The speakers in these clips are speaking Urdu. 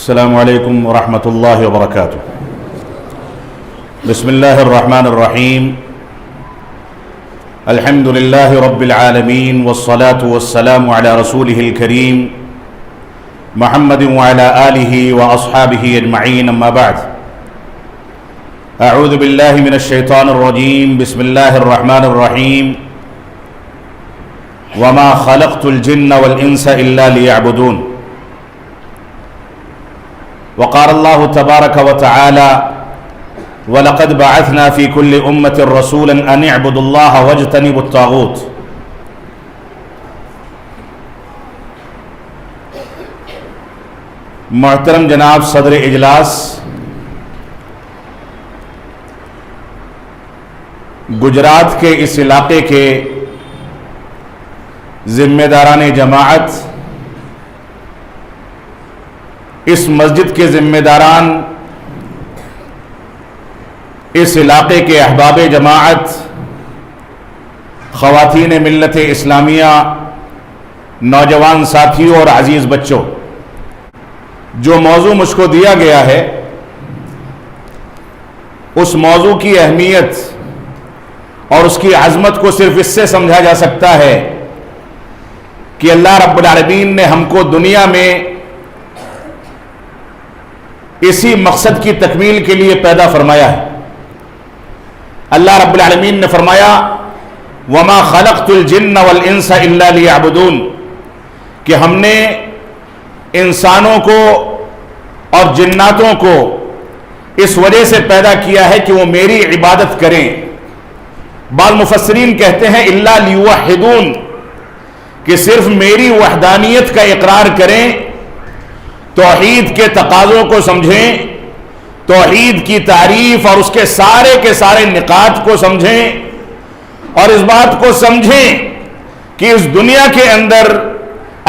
السلام علیکم ورحمۃ اللہ وبرکاتہ۔ بسم اللہ الرحمن الرحیم۔ الحمد للہ رب العالمین والصلاة والسلام علی رسولہ الکریم محمد وعلی آلہ واصحابہ اجمعین، اما بعد۔ اعوذ باللہ من الشیطان الرجیم، بسم اللہ الرحمن الرحیم۔ وما خلقت الجن والانس الا لیعبدون۔ وقال اللہ تبارک وتعالی وَلَقَدْ بَعَثْنَا فِي كُلِّ أُمَّةٍ رَسُولًا أَنِ اعْبُدُوا اللَّهَ وَاجْتَنِبُوا الطَّاغُوتَ۔ محترم جناب صدر اجلاس، گجرات کے اس علاقے کے ذمہ داران جماعت، اس مسجد کے ذمہ داران، اس علاقے کے احباب جماعت، خواتین ملت اسلامیہ، نوجوان ساتھیوں اور عزیز بچوں، جو موضوع مجھ کو دیا گیا ہے اس موضوع کی اہمیت اور اس کی عظمت کو صرف اس سے سمجھا جا سکتا ہے کہ اللہ رب العالمین نے ہم کو دنیا میں اسی مقصد کی تکمیل کے لیے پیدا فرمایا ہے۔ اللہ رب العالمین نے فرمایا وَمَا خَلَقْتُ الْجِنَّ وَالْإِنسَ إِلَّا لِيَعْبُدُونَ، کہ ہم نے انسانوں کو اور جناتوں کو اس وجہ سے پیدا کیا ہے کہ وہ میری عبادت کریں۔ بعض مفسرین کہتے ہیں إِلَّا لِيُوَحِّدُونَ، کہ صرف میری وحدانیت کا اقرار کریں، توحید کے تقاضوں کو سمجھیں، توحید کی تعریف اور اس کے سارے نکات کو سمجھیں، اور اس بات کو سمجھیں کہ اس دنیا کے اندر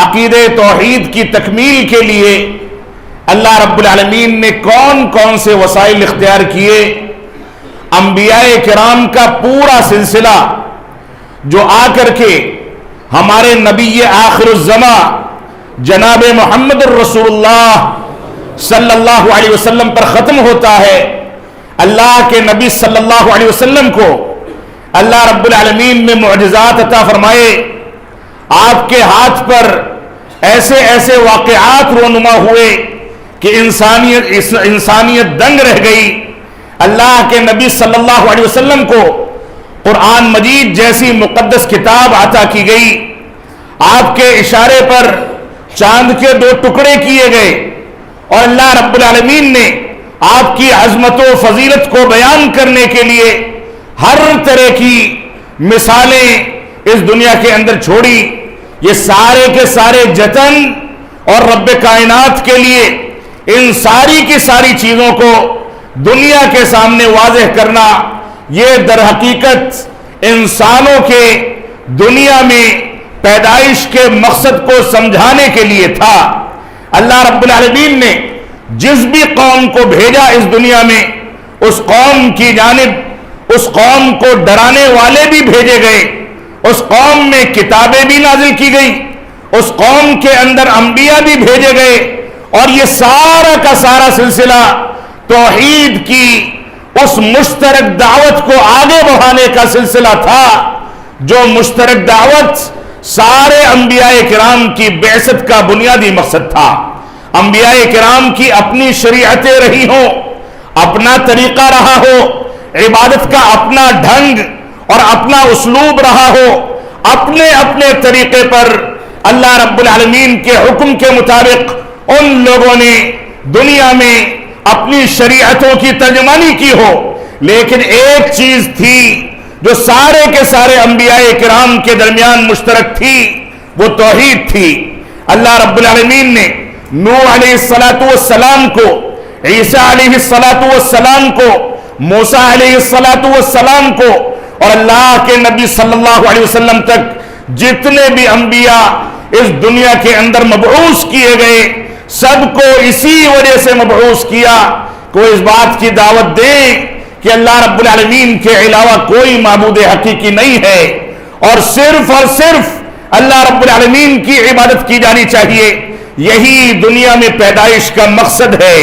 عقیدہ توحید کی تکمیل کے لیے اللہ رب العالمین نے کون کون سے وسائل اختیار کیے۔ انبیاء کرام کا پورا سلسلہ جو آ کر کے ہمارے نبی آخر الزمان جناب محمد الرسول اللہ صلی اللہ علیہ وسلم پر ختم ہوتا ہے۔ اللہ کے نبی صلی اللہ علیہ وسلم کو اللہ رب العالمین نے معجزات عطا فرمائے، آپ کے ہاتھ پر ایسے ایسے واقعات رونما ہوئے کہ انسانیت دنگ رہ گئی۔ اللہ کے نبی صلی اللہ علیہ وسلم کو قرآن مجید جیسی مقدس کتاب عطا کی گئی، آپ کے اشارے پر چاند کے 2 ٹکڑے کیے گئے، اور اللہ رب العالمین نے آپ کی عظمت و فضیلت کو بیان کرنے کے لیے ہر طرح کی مثالیں اس دنیا کے اندر چھوڑی۔ یہ سارے کے سارے جتن اور رب کائنات کے لیے ان ساری کی ساری چیزوں کو دنیا کے سامنے واضح کرنا، یہ در حقیقت انسانوں کے دنیا میں پیدائش کے مقصد کو سمجھانے کے لیے تھا۔ اللہ رب العالمین نے جس بھی قوم کو بھیجا اس دنیا میں، اس قوم کی جانب اس قوم کو ڈرانے والے بھی بھیجے گئے، اس قوم میں کتابیں بھی نازل کی گئی، اس قوم کے اندر انبیاء بھی بھیجے گئے، اور یہ سارا کا سارا سلسلہ توحید کی اس مشترک دعوت کو آگے بڑھانے کا سلسلہ تھا، جو مشترک دعوت سارے انبیاء کرام کی بعثت کا بنیادی مقصد تھا۔ انبیاء کرام کی اپنی شریعتیں رہی ہوں، اپنا طریقہ رہا ہو، عبادت کا اپنا ڈھنگ اور اپنا اسلوب رہا ہو، اپنے اپنے طریقے پر اللہ رب العالمین کے حکم کے مطابق ان لوگوں نے دنیا میں اپنی شریعتوں کی ترجمانی کی ہو، لیکن ایک چیز تھی جو سارے کے سارے انبیاء کرام کے درمیان مشترک تھی، وہ توحید تھی۔ اللہ رب العالمین نے نوح علیہ السلام کو، عیسیٰ علیہ السلام کو، موسیٰ علیہ السلام کو، اور اللہ کے نبی صلی اللہ علیہ وسلم تک جتنے بھی انبیاء اس دنیا کے اندر مبعوث کیے گئے، سب کو اسی وجہ سے مبعوث کیا کہ وہ اس بات کی دعوت دیں کہ اللہ رب العالمین کے علاوہ کوئی معبود حقیقی نہیں ہے، اور صرف اللہ رب العالمین کی عبادت کی جانی چاہیے۔ یہی دنیا میں پیدائش کا مقصد ہے،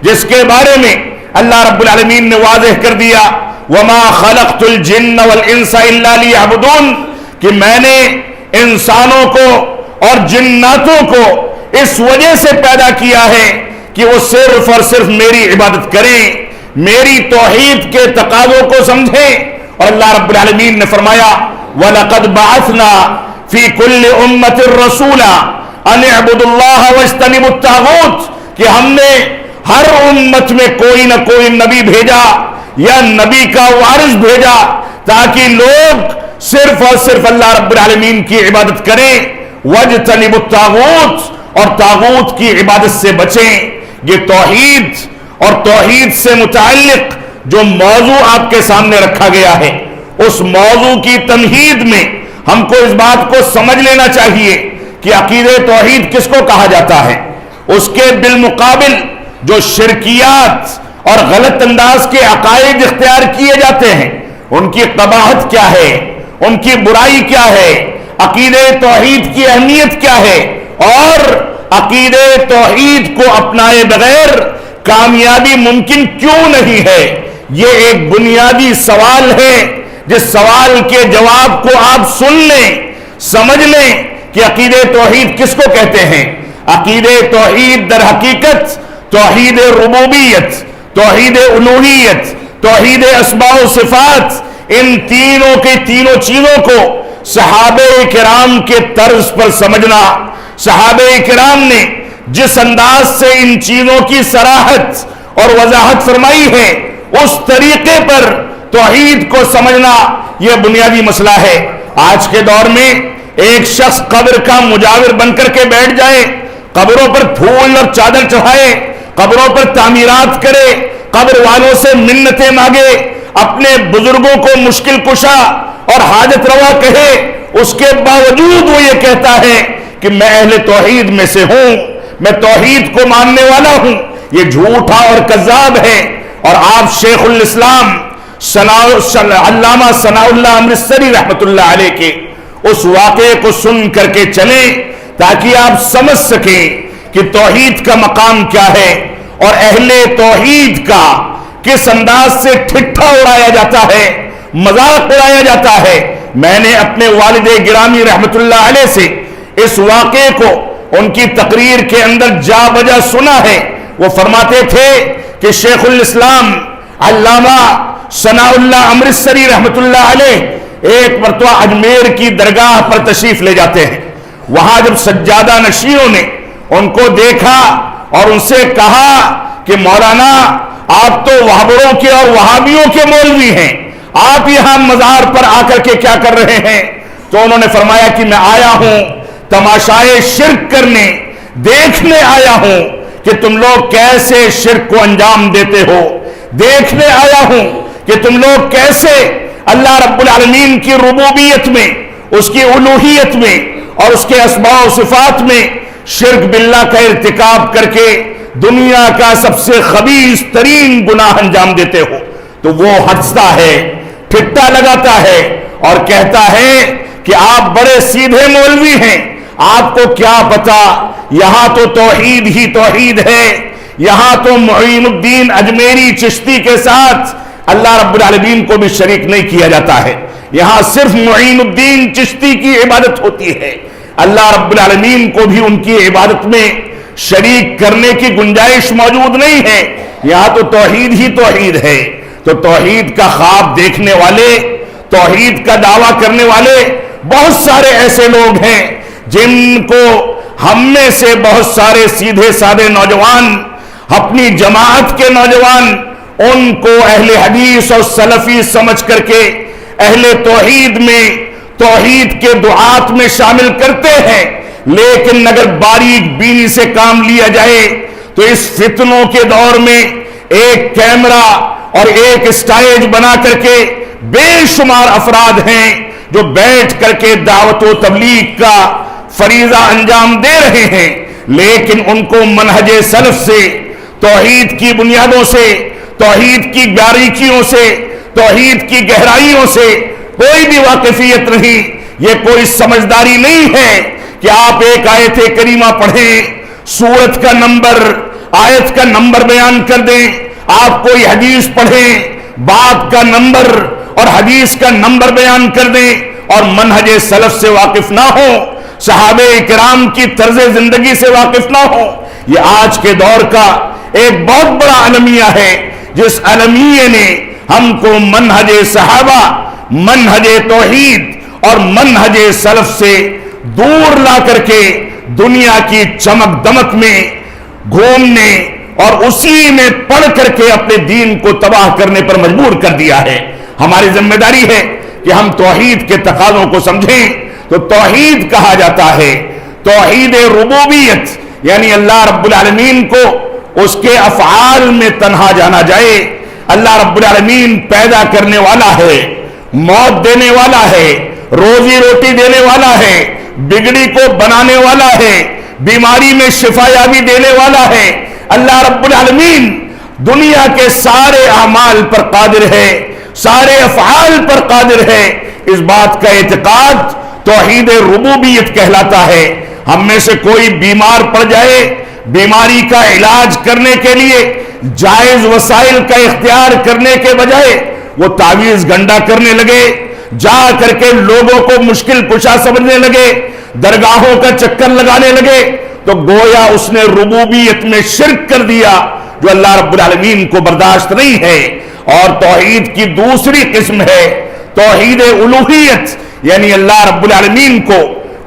جس کے بارے میں اللہ رب العالمین نے واضح کر دیا وما خلقت الجن والانس الا لیعبدون، کہ میں نے انسانوں کو اور جناتوں کو اس وجہ سے پیدا کیا ہے کہ وہ صرف اور صرف میری عبادت کریں، میری توحید کے تقاضوں کو سمجھیں۔ اور اللہ رب العالمین نے فرمایا وَلَقَدْ بَعَثْنَا فِي كُلِّ أُمَّةٍ رَسُولًا أَنِ اعْبُدُوا اللَّهَ وَاجْتَنِبُوا الطَّاغُوتَ، کہ ہم نے ہر امت میں کوئی نہ کوئی نبی بھیجا یا نبی کا وارث بھیجا تاکہ لوگ صرف اور صرف اللہ رب العالمین کی عبادت کریں، وَاجْتَنِبُوا الطَّاغُوتَ، اور طاغوت کی عبادت سے بچیں۔ یہ توحید اور توحید سے متعلق جو موضوع آپ کے سامنے رکھا گیا ہے، اس موضوع کی تمہید میں ہم کو اس بات کو سمجھ لینا چاہیے کہ عقیدہ توحید کس کو کہا جاتا ہے۔ اس کے بالمقابل جو شرکیات اور غلط انداز کے عقائد اختیار کیے جاتے ہیں، ان کی قباحت کیا ہے، ان کی برائی کیا ہے، عقیدہ توحید کی اہمیت کیا ہے، اور عقیدہ توحید کو اپنائے بغیر کامیابی ممکن کیوں نہیں ہے، یہ ایک بنیادی سوال ہے جس سوال کے جواب کو آپ سن لیں، سمجھ لیں کہ عقیدہ توحید کس کو کہتے ہیں۔ عقیدہ توحید در حقیقت توحید ربوبیت، توحید الوہیت، توحید اسماء و صفات، ان تینوں کے تینوں چیزوں کو صحابہ کرام کے طرز پر سمجھنا، صحابہ کرام نے جس انداز سے ان چیزوں کی صراحت اور وضاحت فرمائی ہے، اس طریقے پر توحید کو سمجھنا یہ بنیادی مسئلہ ہے۔ آج کے دور میں ایک شخص قبر کا مجاور بن کر کے بیٹھ جائے، قبروں پر پھول اور چادر چڑھائے، قبروں پر تعمیرات کرے، قبر والوں سے منتیں مانگے، اپنے بزرگوں کو مشکل کشا اور حاجت روا کہے، اس کے باوجود وہ یہ کہتا ہے کہ میں اہل توحید میں سے ہوں، میں توحید کو ماننے والا ہوں، یہ جھوٹا اور کذاب ہے۔ اور آپ شیخ الاسلام علامہ ثناء اللہ امرتسری رحمت اللہ علیہ کے اس واقعے کو سن کر کے چلیں تاکہ آپ سمجھ سکیں کہ توحید کا مقام کیا ہے اور اہل توحید کا کس انداز سے ٹھٹھا اڑایا جاتا ہے، مذاق اڑایا جاتا ہے۔ میں نے اپنے والد گرامی رحمت اللہ علیہ سے اس واقعے کو ان کی تقریر کے اندر جا بجا سنا ہے۔ وہ فرماتے تھے کہ شیخ الاسلام علامہ ثناء اللہ امرتسری رحمت اللہ علیہ ایک مرتبہ اجمیر کی درگاہ پر تشریف لے جاتے ہیں۔ وہاں جب سجادہ نشینوں نے ان کو دیکھا اور ان سے کہا کہ مولانا آپ تو وہابڑوں کے اور وہابیوں کے مولوی ہیں، آپ یہاں مزار پر آ کر کے کیا کر رہے ہیں؟ تو انہوں نے فرمایا کہ میں آیا ہوں تماشائے شرک کرنے، دیکھنے آیا ہوں کہ تم لوگ کیسے شرک کو انجام دیتے ہو، دیکھنے آیا ہوں کہ تم لوگ کیسے اللہ رب العالمین کی ربوبیت میں، اس کی الوہیت میں اور اس کے اسماء و صفات میں شرک باللہ کا ارتکاب کر کے دنیا کا سب سے خبیث ترین گناہ انجام دیتے ہو۔ تو وہ ہنستا ہے، ٹھٹا لگاتا ہے اور کہتا ہے کہ آپ بڑے سیدھے مولوی ہیں، آپ کو کیا پتا یہاں تو توحید ہی توحید ہے، یہاں تو معین الدین اجمیری چشتی کے ساتھ اللہ رب العالمین کو بھی شریک نہیں کیا جاتا ہے، یہاں صرف معین الدین چشتی کی عبادت ہوتی ہے، اللہ رب العالمین کو بھی ان کی عبادت میں شریک کرنے کی گنجائش موجود نہیں ہے، یہاں تو توحید ہی توحید ہے۔ تو توحید کا خواب دیکھنے والے، توحید کا دعویٰ کرنے والے بہت سارے ایسے لوگ ہیں جن کو ہم میں سے بہت سارے سیدھے سادے نوجوان، اپنی جماعت کے نوجوان، ان کو اہل حدیث اور سلفی سمجھ کر کے اہل توحید میں، توحید کے دعات میں شامل کرتے ہیں، لیکن اگر باریک بینی سے کام لیا جائے تو اس فتنوں کے دور میں ایک کیمرہ اور ایک اسٹیج بنا کر کے بے شمار افراد ہیں جو بیٹھ کر کے دعوت و تبلیغ کا فریضہ انجام دے رہے ہیں، لیکن ان کو منہج سلف سے، توحید کی بنیادوں سے، توحید کی باریکیوں سے، توحید کی گہرائیوں سے کوئی بھی واقفیت نہیں۔ یہ کوئی سمجھداری نہیں ہے کہ آپ ایک آیت کریمہ پڑھیں، سورت کا نمبر، آیت کا نمبر بیان کر دیں، آپ کوئی حدیث پڑھیں، باب کا نمبر اور حدیث کا نمبر بیان کر دیں، اور منہج سلف سے واقف نہ ہو، صحابہ کرام کی طرز زندگی سے واقف نہ ہو، یہ آج کے دور کا ایک بہت بڑا المیہ ہے، جس المیہ نے ہم کو منہج صحابہ، منہج توحید اور منہج سلف سے دور لا کر کے دنیا کی چمک دمک میں گھومنے اور اسی میں پڑھ کر کے اپنے دین کو تباہ کرنے پر مجبور کر دیا ہے۔ ہماری ذمہ داری ہے کہ ہم توحید کے تقاضوں کو سمجھیں۔ تو توحید کہا جاتا ہے توحید ربوبیت، یعنی اللہ رب العالمین کو اس کے افعال میں تنہا جانا جائے۔ اللہ رب العالمین پیدا کرنے والا ہے، موت دینے والا ہے، روزی روٹی دینے والا ہے، بگڑی کو بنانے والا ہے، بیماری میں شفا یابی دینے والا ہے۔ اللہ رب العالمین دنیا کے سارے اعمال پر قادر ہے، سارے افعال پر قادر ہے۔ اس بات کا اعتقاد توحید ربوبیت کہلاتا ہے۔ ہم میں سے کوئی بیمار پڑ جائے، بیماری کا علاج کرنے کے لیے جائز وسائل کا اختیار کرنے کے بجائے وہ تعویذ گنڈا کرنے لگے، جا کر کے لوگوں کو مشکل کشا سمجھنے لگے، درگاہوں کا چکر لگانے لگے، تو گویا اس نے ربوبیت میں شرک کر دیا، جو اللہ رب العالمین کو برداشت نہیں ہے۔ اور توحید کی دوسری قسم ہے توحید الوہیت، یعنی اللہ رب العالمین کو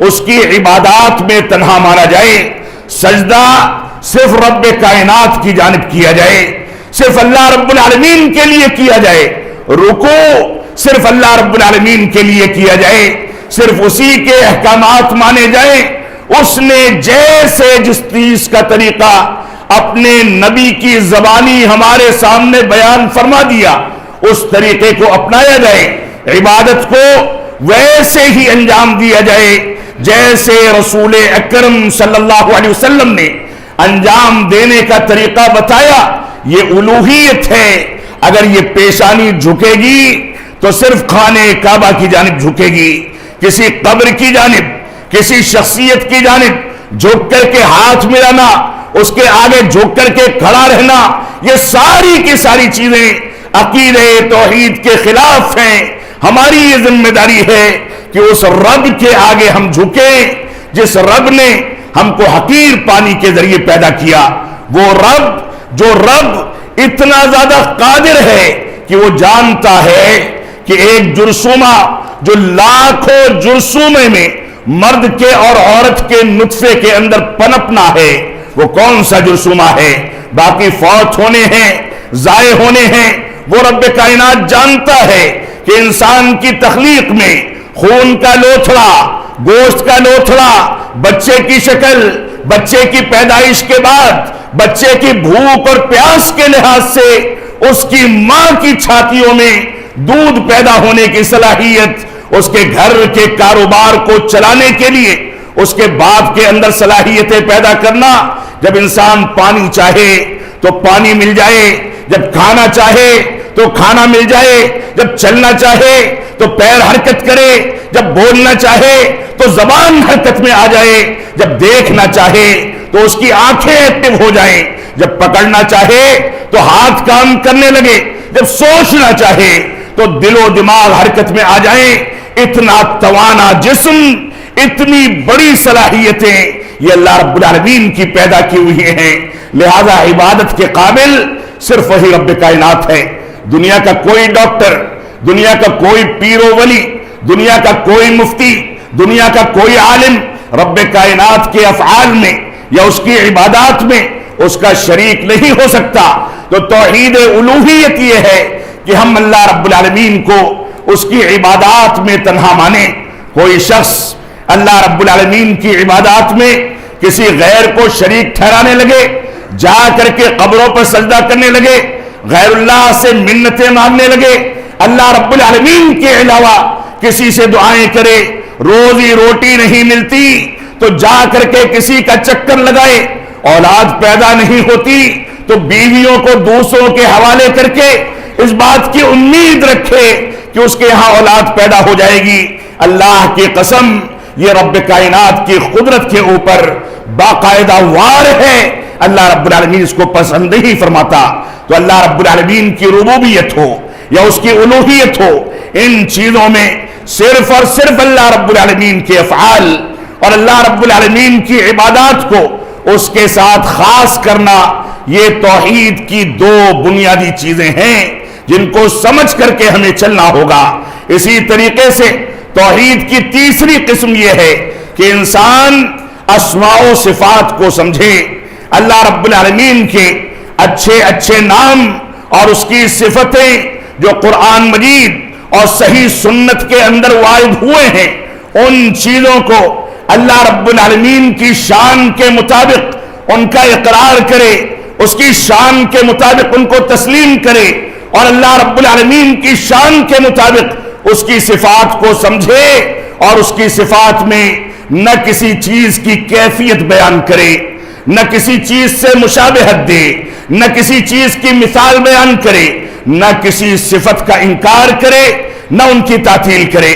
اس کی عبادات میں تنہا مانا جائے، سجدہ صرف رب کائنات کی جانب کیا جائے، صرف اللہ رب العالمین کے لیے کیا جائے، رکوع صرف اللہ رب العالمین کے لیے کیا جائے، صرف اسی کے احکامات مانے جائیں۔ اس نے جیسے جس چیز کا طریقہ اپنے نبی کی زبانی ہمارے سامنے بیان فرما دیا، اس طریقے کو اپنایا جائے، عبادت کو ویسے ہی انجام دیا جائے جیسے رسول اکرم صلی اللہ علیہ وسلم نے انجام دینے کا طریقہ بتایا۔ یہ الوہیت ہے۔ اگر یہ پیشانی جھکے گی تو صرف خانہ کعبہ کی جانب جھکے گی، کسی قبر کی جانب، کسی شخصیت کی جانب جھک کر کے ہاتھ ملانا، اس کے آگے جھک کر کے کھڑا رہنا، یہ ساری کی ساری چیزیں عقیدہ توحید کے خلاف ہیں۔ ہماری یہ ذمہ داری ہے کہ اس رب کے آگے ہم جھکیں جس رب نے ہم کو حقیر پانی کے ذریعے پیدا کیا، وہ رب جو رب اتنا زیادہ قادر ہے کہ وہ جانتا ہے کہ ایک جرثومہ جو لاکھوں جرثومے میں مرد کے اور عورت کے نطفے کے اندر پنپنا ہے، وہ کون سا جرثومہ ہے، باقی فوت ہونے ہیں، ضائع ہونے ہیں، وہ رب کائنات جانتا ہے کہ انسان کی تخلیق میں خون کا لوتھڑا، گوشت کا لوتھڑا، بچے کی شکل، بچے کی پیدائش کے بعد بچے کی بھوک اور پیاس کے لحاظ سے اس کی ماں کی چھاتیوں میں دودھ پیدا ہونے کی صلاحیت، اس کے گھر کے کاروبار کو چلانے کے لیے اس کے باپ کے اندر صلاحیتیں پیدا کرنا، جب انسان پانی چاہے تو پانی مل جائے، جب کھانا چاہے تو کھانا مل جائے، جب چلنا چاہے تو پیر حرکت کرے، جب بولنا چاہے تو زبان حرکت میں آ جائے، جب دیکھنا چاہے تو اس کی آنکھیں ایکٹیو ہو جائیں، جب پکڑنا چاہے تو ہاتھ کام کرنے لگے، جب سوچنا چاہے تو دل و دماغ حرکت میں آ جائیں۔ اتنا توانا جسم، اتنی بڑی صلاحیتیں یہ اللہ رب العالمین کی پیدا کی ہوئی ہیں، لہذا عبادت کے قابل صرف وہی رب کائنات ہے۔ دنیا کا کوئی ڈاکٹر، دنیا کا کوئی پیر و ولی، دنیا کا کوئی مفتی، دنیا کا کوئی عالم رب کائنات کے افعال میں یا اس کی عبادات میں اس کا شریک نہیں ہو سکتا۔ تو توحید الوہیت یہ ہے کہ ہم اللہ رب العالمین کو اس کی عبادات میں تنہا مانیں۔ کوئی شخص اللہ رب العالمین کی عبادات میں کسی غیر کو شریک ٹھہرانے لگے، جا کر کے قبروں پر سجدہ کرنے لگے، غیر اللہ سے منتیں مانگنے لگے، اللہ رب العالمین کے علاوہ کسی سے دعائیں کرے، روزی روٹی نہیں ملتی تو جا کر کے کسی کا چکر لگائے، اولاد پیدا نہیں ہوتی تو بیویوں کو دوسروں کے حوالے کر کے اس بات کی امید رکھے کہ اس کے یہاں اولاد پیدا ہو جائے گی۔ اللہ کی قسم، یہ رب کائنات کی قدرت کے اوپر باقاعدہ وار ہے، اللہ رب العالمین اس کو پسند نہیں فرماتا۔ تو اللہ رب العالمین کی ربوبیت ہو یا اس کی الوہیت ہو، ان چیزوں میں صرف اور صرف اللہ رب العالمین کے افعال اور اللہ رب العالمین کی عبادات کو اس کے ساتھ خاص کرنا، یہ توحید کی دو بنیادی چیزیں ہیں جن کو سمجھ کر کے ہمیں چلنا ہوگا۔ اسی طریقے سے توحید کی تیسری قسم یہ ہے کہ انسان اسماء و صفات کو سمجھے، اللہ رب العالمین کے اچھے اچھے نام اور اس کی صفتیں جو قرآن مجید اور صحیح سنت کے اندر وارد ہوئے ہیں، ان چیزوں کو اللہ رب العالمین کی شان کے مطابق ان کا اقرار کرے، اس کی شان کے مطابق ان کو تسلیم کرے، اور اللہ رب العالمین کی شان کے مطابق اس کی صفات کو سمجھے، اور اس کی صفات میں نہ کسی چیز کی کیفیت بیان کرے، نہ کسی چیز سے مشابہت دے، نہ کسی چیز کی مثال بیان کرے، نہ کسی صفت کا انکار کرے، نہ ان کی تعطیل کرے۔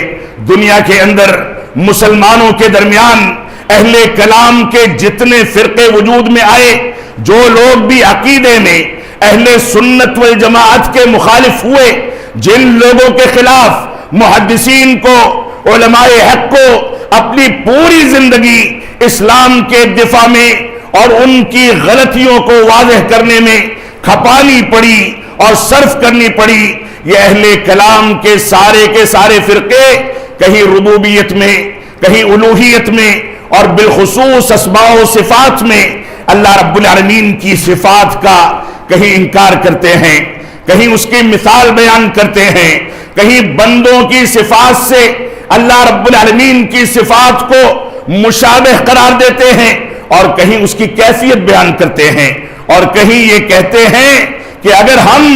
دنیا کے اندر مسلمانوں کے درمیان اہل کلام کے جتنے فرقے وجود میں آئے، جو لوگ بھی عقیدے میں اہل سنت والجماعت کے مخالف ہوئے، جن لوگوں کے خلاف محدثین کو، علماء حق کو اپنی پوری زندگی اسلام کے دفاع میں اور ان کی غلطیوں کو واضح کرنے میں کھپانی پڑی اور صرف کرنی پڑی، یہ اہل کلام کے سارے فرقے کہیں ربوبیت میں، کہیں الوہیت میں، اور بالخصوص اسماء و صفات میں اللہ رب العالمین کی صفات کا کہیں انکار کرتے ہیں، کہیں اس کی مثال بیان کرتے ہیں، کہیں بندوں کی صفات سے اللہ رب العالمین کی صفات کو مشابہ قرار دیتے ہیں، اور کہیں اس کی کیفیت بیان کرتے ہیں، اور کہیں یہ کہتے ہیں کہ اگر ہم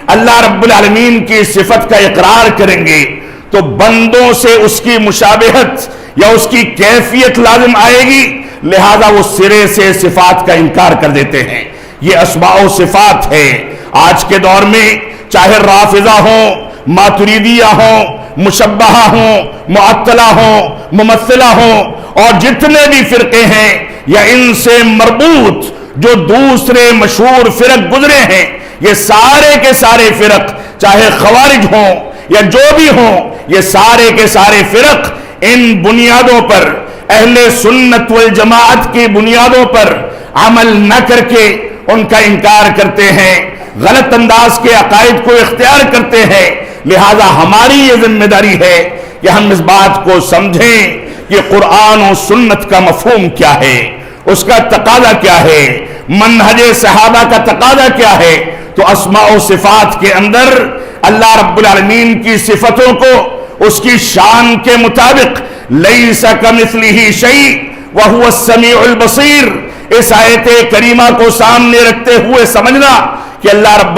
اللہ رب العالمین کی صفت کا اقرار کریں گے تو بندوں سے اس کی مشابہت یا اس کی کیفیت لازم آئے گی، لہذا وہ سرے سے صفات کا انکار کر دیتے ہیں۔ یہ اسماء و صفات ہے۔ آج کے دور میں چاہے رافضہ ہوں، ماتریدیہ ہوں، مشبہہ ہوں، معطلہ ہوں، ممثلہ ہوں، اور جتنے بھی فرقے ہیں یا ان سے مربوط جو دوسرے مشہور فرق گزرے ہیں، یہ سارے کے سارے فرق چاہے خوارج ہوں یا جو بھی ہوں، یہ سارے کے سارے فرق ان بنیادوں پر، اہل سنت والجماعت کی بنیادوں پر عمل نہ کر کے ان کا انکار کرتے ہیں، غلط انداز کے عقائد کو اختیار کرتے ہیں۔ لہذا ہماری یہ ذمہ داری ہے کہ ہم اس بات کو سمجھیں کہ قرآن و سنت کا مفہوم کیا ہے، اس کا تقاضا کیا ہے، منہج صحابہ کا تقاضا کیا ہے۔ تو اسماء و صفات کے اندر اللہ رب العالمین کی صفتوں کو اس کی شان کے مطابق لیس کمثلہ شیء وہو السمیع البصیر، اس آیت کریمہ کو سامنے رکھتے ہوئے سمجھنا کہ اللہ رب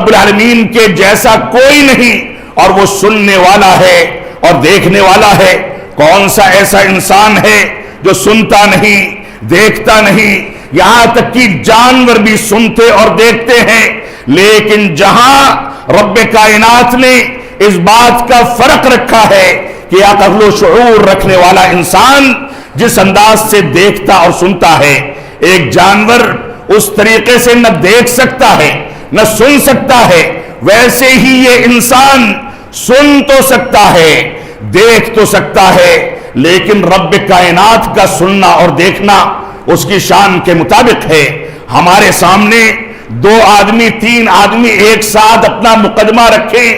العالمین کے جیسا کوئی نہیں، اور وہ سننے والا ہے اور دیکھنے والا ہے۔ کون سا ایسا انسان ہے جو سنتا نہیں، دیکھتا نہیں؟ یہاں تک کہ جانور بھی سنتے اور دیکھتے ہیں، لیکن جہاں رب کائنات نے اس بات کا فرق رکھا ہے کہ عقل و شعور رکھنے والا انسان جس انداز سے دیکھتا اور سنتا ہے، ایک جانور اس طریقے سے نہ دیکھ سکتا ہے نہ سن سکتا ہے، ویسے ہی یہ انسان سن تو سکتا ہے، دیکھ تو سکتا ہے، لیکن رب کائنات کا سننا اور دیکھنا اس کی شان کے مطابق ہے۔ ہمارے سامنے 2 آدمی 3 آدمی ایک ساتھ اپنا مقدمہ رکھیں،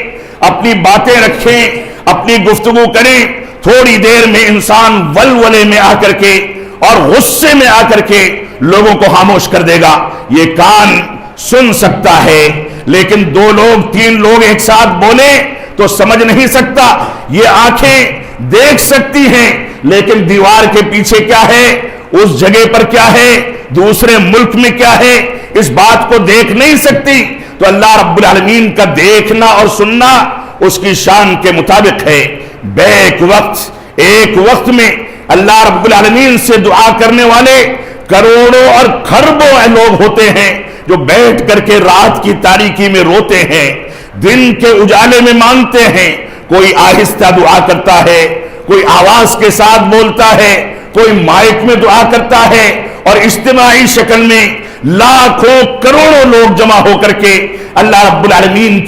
اپنی باتیں رکھیں، اپنی گفتگو کریں، تھوڑی دیر میں انسان ولولے میں آ کر کے اور غصے میں آ کر کے لوگوں کو خاموش کر دے گا۔ یہ کان سن سکتا ہے، لیکن 2 لوگ 3 لوگ ایک ساتھ بولیں تو سمجھ نہیں سکتا۔ یہ آنکھیں دیکھ سکتی ہیں، لیکن دیوار کے پیچھے کیا ہے، اس جگہ پر کیا ہے، دوسرے ملک میں کیا ہے، اس بات کو دیکھ نہیں سکتی۔ تو اللہ رب العالمین کا دیکھنا اور سننا اس کی شان کے مطابق ہے۔ ایک وقت میں اللہ رب العالمین سے دعا کرنے والے کروڑوں اور کھربوں لوگ ہوتے ہیں جو بیٹھ کر کے رات کی تاریکی میں روتے ہیں، دن کے اجالے میں مانگتے ہیں۔ کوئی آہستہ دعا کرتا ہے، کوئی آواز کے ساتھ بولتا ہے، کوئی مائک میں دعا کرتا ہے اور اجتماعی شکل میں لاکھوں کروڑوں لوگ جمع ہو کر کے اللہ رب العالمین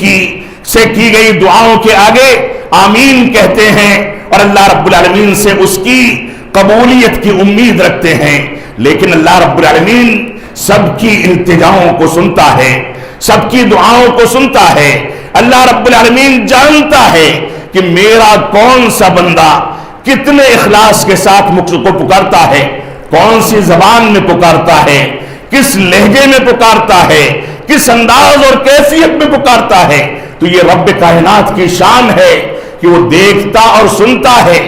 سے کی گئی دعاؤں کے آگے آمین کہتے ہیں اور اللہ رب العالمین سے اس کی قبولیت کی امید رکھتے ہیں. لیکن اللہ رب العالمین سب کی التجاؤں کو سنتا ہے، سب کی دعاؤں کو سنتا ہے. اللہ رب العالمین جانتا ہے کہ میرا کون سا بندہ کتنے اخلاص کے ساتھ مجھ کو پکارتا ہے، کون سی زبان میں پکارتا ہے، کس لہجے میں پکارتا ہے، کس انداز اور کیفیت میں پکارتا ہے. تو یہ رب کائنات کی شان ہے کہ وہ دیکھتا اور سنتا ہے،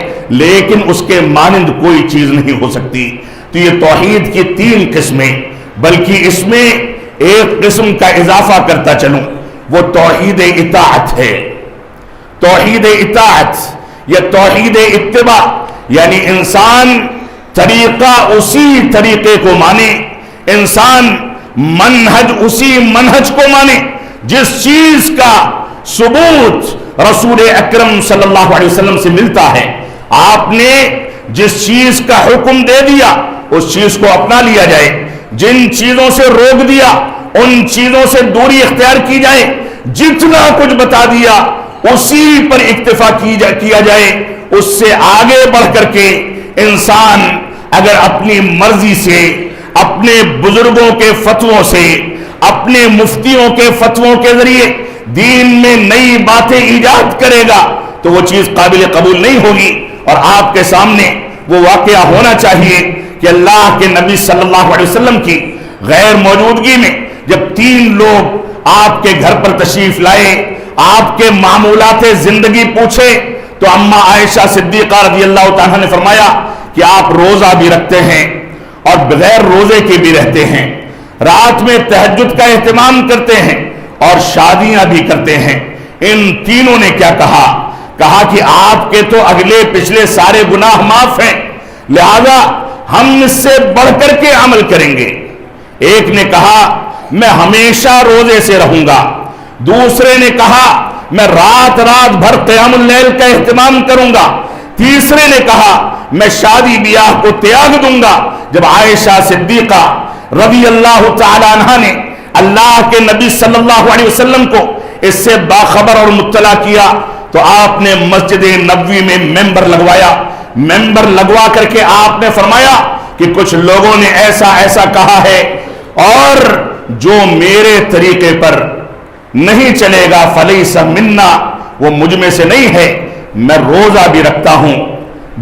لیکن اس کے مانند کوئی چیز نہیں ہو سکتی. تو یہ توحید کی 3 قسمیں، بلکہ اس میں ایک قسم کا اضافہ کرتا چلوں، وہ توحید اطاعت ہے. توحید اطاعت یا توحید اتباع، یعنی انسان طریقہ اسی طریقے کو مانے، انسان منہج اسی منہج کو مانے جس چیز کا ثبوت رسول اکرم صلی اللہ علیہ وسلم سے ملتا ہے. آپ نے جس چیز کا حکم دے دیا اس چیز کو اپنا لیا جائے، جن چیزوں سے روک دیا ان چیزوں سے دوری اختیار کی جائے، جتنا کچھ بتا دیا اسی پر اکتفا کیا جائے. اس سے آگے بڑھ کر کے انسان اگر اپنی مرضی سے، اپنے بزرگوں کے فتووں سے، اپنے مفتیوں کے فتووں کے ذریعے دین میں نئی باتیں ایجاد کرے گا تو وہ چیز قابل قبول نہیں ہوگی. اور آپ کے سامنے وہ واقعہ ہونا چاہیے کہ اللہ کے نبی صلی اللہ علیہ وسلم کی غیر موجودگی میں جب 3 لوگ آپ کے گھر پر تشریف لائے، آپ کے معمولات زندگی پوچھے، تو اماں عائشہ صدیقہ رضی اللہ تعالیٰ نے فرمایا کہ آپ روزہ بھی رکھتے ہیں اور بغیر روزے کے بھی رہتے ہیں، رات میں تہجد کا اہتمام کرتے ہیں اور شادیاں بھی کرتے ہیں. ان تینوں نے کیا کہا کہ آپ کے تو اگلے پچھلے سارے گناہ معاف ہیں، لہذا ہم اس سے بڑھ کر کے عمل کریں گے. ایک نے کہا میں ہمیشہ روزے سے رہوں گا، دوسرے نے کہا میں رات بھر قیام اللیل کا اہتمام کروں گا، تیسرے نے کہا میں شادی بیاہ کو تیاگ دوں گا. جب عائشہ صدیقہ رضی اللہ تعالی عنہا نے اللہ کے نبی صلی اللہ علیہ وسلم کو اس سے باخبر اور مطلع کیا تو آپ نے مسجد نبوی میں ممبر لگوایا. ممبر لگوا کر کے آپ نے فرمایا کہ کچھ لوگوں نے ایسا ایسا کہا ہے اور جو میرے طریقے پر نہیں چلے گا فلیس منا، وہ مجھ میں سے نہیں ہے. میں روزہ بھی رکھتا ہوں،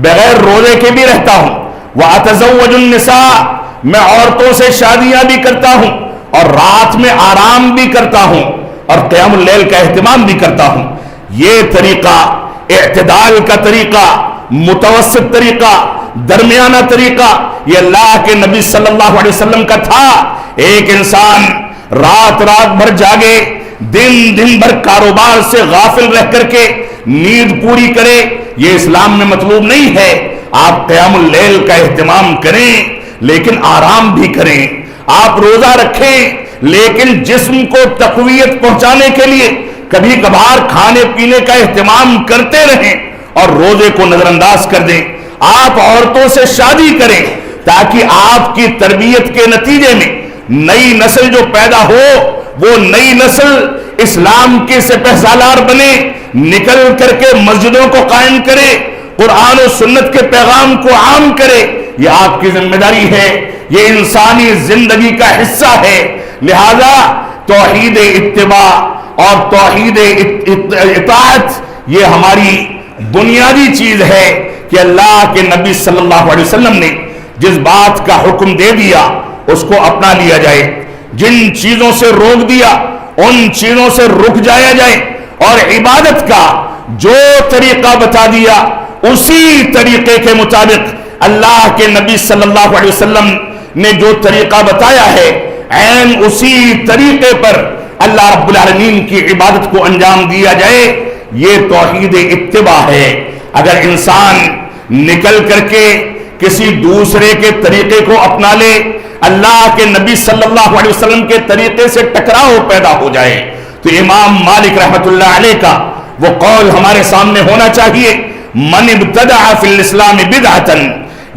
بغیر روزے کے بھی رہتا ہوں. وَأَتَزَوَّجُ النِّسَاءَ، میں عورتوں سے شادیاں بھی کرتا ہوں اور رات میں آرام بھی کرتا ہوں اور قیام اللیل کا اہتمام بھی کرتا ہوں. یہ طریقہ اعتدال کا طریقہ، متوسط طریقہ، درمیانہ طریقہ یہ اللہ کے نبی صلی اللہ علیہ وسلم کا تھا. ایک انسان رات بھر جاگے، دن بھر کاروبار سے غافل رہ کر کے نیند پوری کرے، یہ اسلام میں مطلوب نہیں ہے. آپ قیام اللیل کا اہتمام کریں لیکن آرام بھی کریں. آپ روزہ رکھیں لیکن جسم کو تقویت پہنچانے کے لیے کبھی کبھار کھانے پینے کا اہتمام کرتے رہیں اور روزے کو نظر انداز کر دیں. آپ عورتوں سے شادی کریں تاکہ آپ کی تربیت کے نتیجے میں نئی نسل جو پیدا ہو وہ نئی نسل اسلام کے سپہ سالار بنے، نکل کر کے مسجدوں کو قائم کرے، قرآن و سنت کے پیغام کو عام کرے. یہ آپ کی ذمہ داری ہے، یہ انسانی زندگی کا حصہ ہے. لہذا توحید اتباع اور توحید اطاعت یہ ہماری بنیادی چیز ہے کہ اللہ کے نبی صلی اللہ علیہ وسلم نے جس بات کا حکم دے دیا اس کو اپنا لیا جائے، جن چیزوں سے روک دیا ان چیزوں سے رک جایا جائے، اور عبادت کا جو طریقہ بتا دیا اسی طریقے کے مطابق اللہ کے نبی صلی اللہ علیہ وسلم نے جو طریقہ بتایا ہے عین اسی طریقے پر اللہ رب العالمین کی عبادت کو انجام دیا جائے. یہ توحید اتباع ہے. اگر انسان نکل کر کے کسی دوسرے کے طریقے کو اپنا لے، اللہ کے نبی صلی اللہ علیہ وسلم کے طریقے سے ٹکراؤ پیدا ہو جائے، تو امام مالک رحمت اللہ علیہ کا وہ قول ہمارے سامنے ہونا چاہیے، من ابتدع فی الاسلام بدعۃ،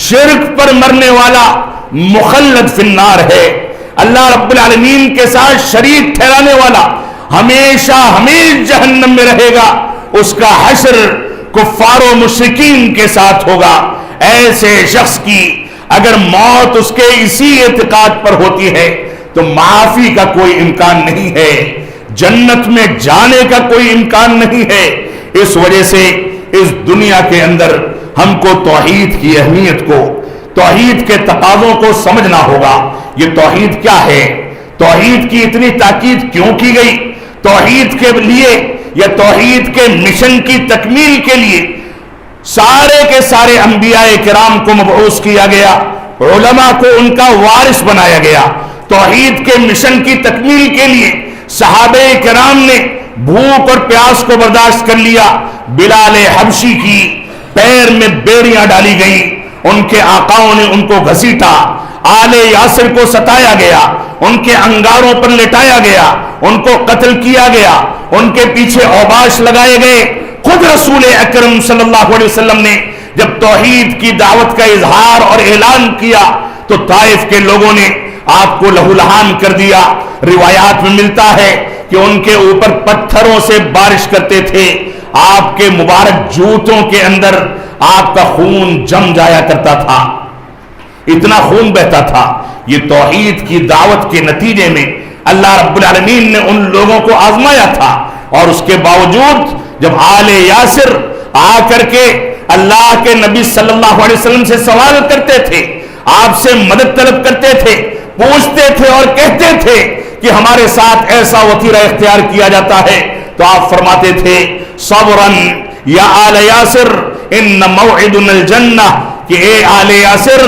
شرک پر مرنے والا مخلد فی النار ہے، اللہ رب العالمین کے ساتھ شریک ٹھہرانے والا ہمیشہ ہمیشہ جہنم میں رہے گا، اس کا حشر کفار و مشرکین کے ساتھ ہوگا۔ ایسے شخص کی اگر موت اس کے اسی اعتقاد پر ہوتی ہے تو معافی کا کوئی امکان نہیں ہے، جنت میں جانے کا کوئی امکان نہیں ہے۔ اس وجہ سے اس دنیا کے اندر ہم کو توحید کی اہمیت کو، توحید کے تقاضوں کو سمجھنا ہوگا۔ یہ توحید کیا ہے؟ توحید کی اتنی تاکید کیوں کی گئی؟ توحید کے لیے یا توحید کے مشن کی تکمیل کے لیے سارے کے سارے انبیاء کرام کو مبعوث کیا گیا، علماء کو ان کا وارث بنایا گیا۔ توحید کے مشن کی تکمیل کے لیے صحابہ کرام نے بھوک اور پیاس کو برداشت کر لیا۔ بلال حبشی کی پیر میں بیڑیاں ڈالی گئیں، ان کے آقاؤں نے ان کو گھسیٹا، آل یاسر کو ستایا گیا، ان کے انگاروں پر لٹایا گیا، ان کو قتل کیا گیا، ان کے پیچھے اوباش لگائے گئے۔ خود رسول اکرم صلی اللہ علیہ وسلم نے جب توحید کی دعوت کا اظہار اور اعلان کیا تو طائف کے لوگوں نے آپ کو لہو لہان کر دیا۔ روایات میں ملتا ہے کہ ان کے اوپر پتھروں سے بارش کرتے تھے، آپ کے مبارک جوتوں کے اندر آپ کا خون جم جایا کرتا تھا، اتنا خون بہتا تھا۔ یہ توحید کی دعوت کے نتیجے میں اللہ رب العالمین نے ان لوگوں کو آزمایا تھا، اور اس کے باوجود جب آل یاسر آ کر کے اللہ کے نبی صلی اللہ علیہ وسلم سے سوال کرتے تھے، آپ سے مدد طلب کرتے تھے، پوچھتے تھے اور کہتے تھے کہ ہمارے ساتھ ایسا وتیرہ اختیار کیا جاتا ہے، تو آپ فرماتے تھے صبرا یا آل یاسر ان موعدنا الجنہ، کہ اے آل یاسر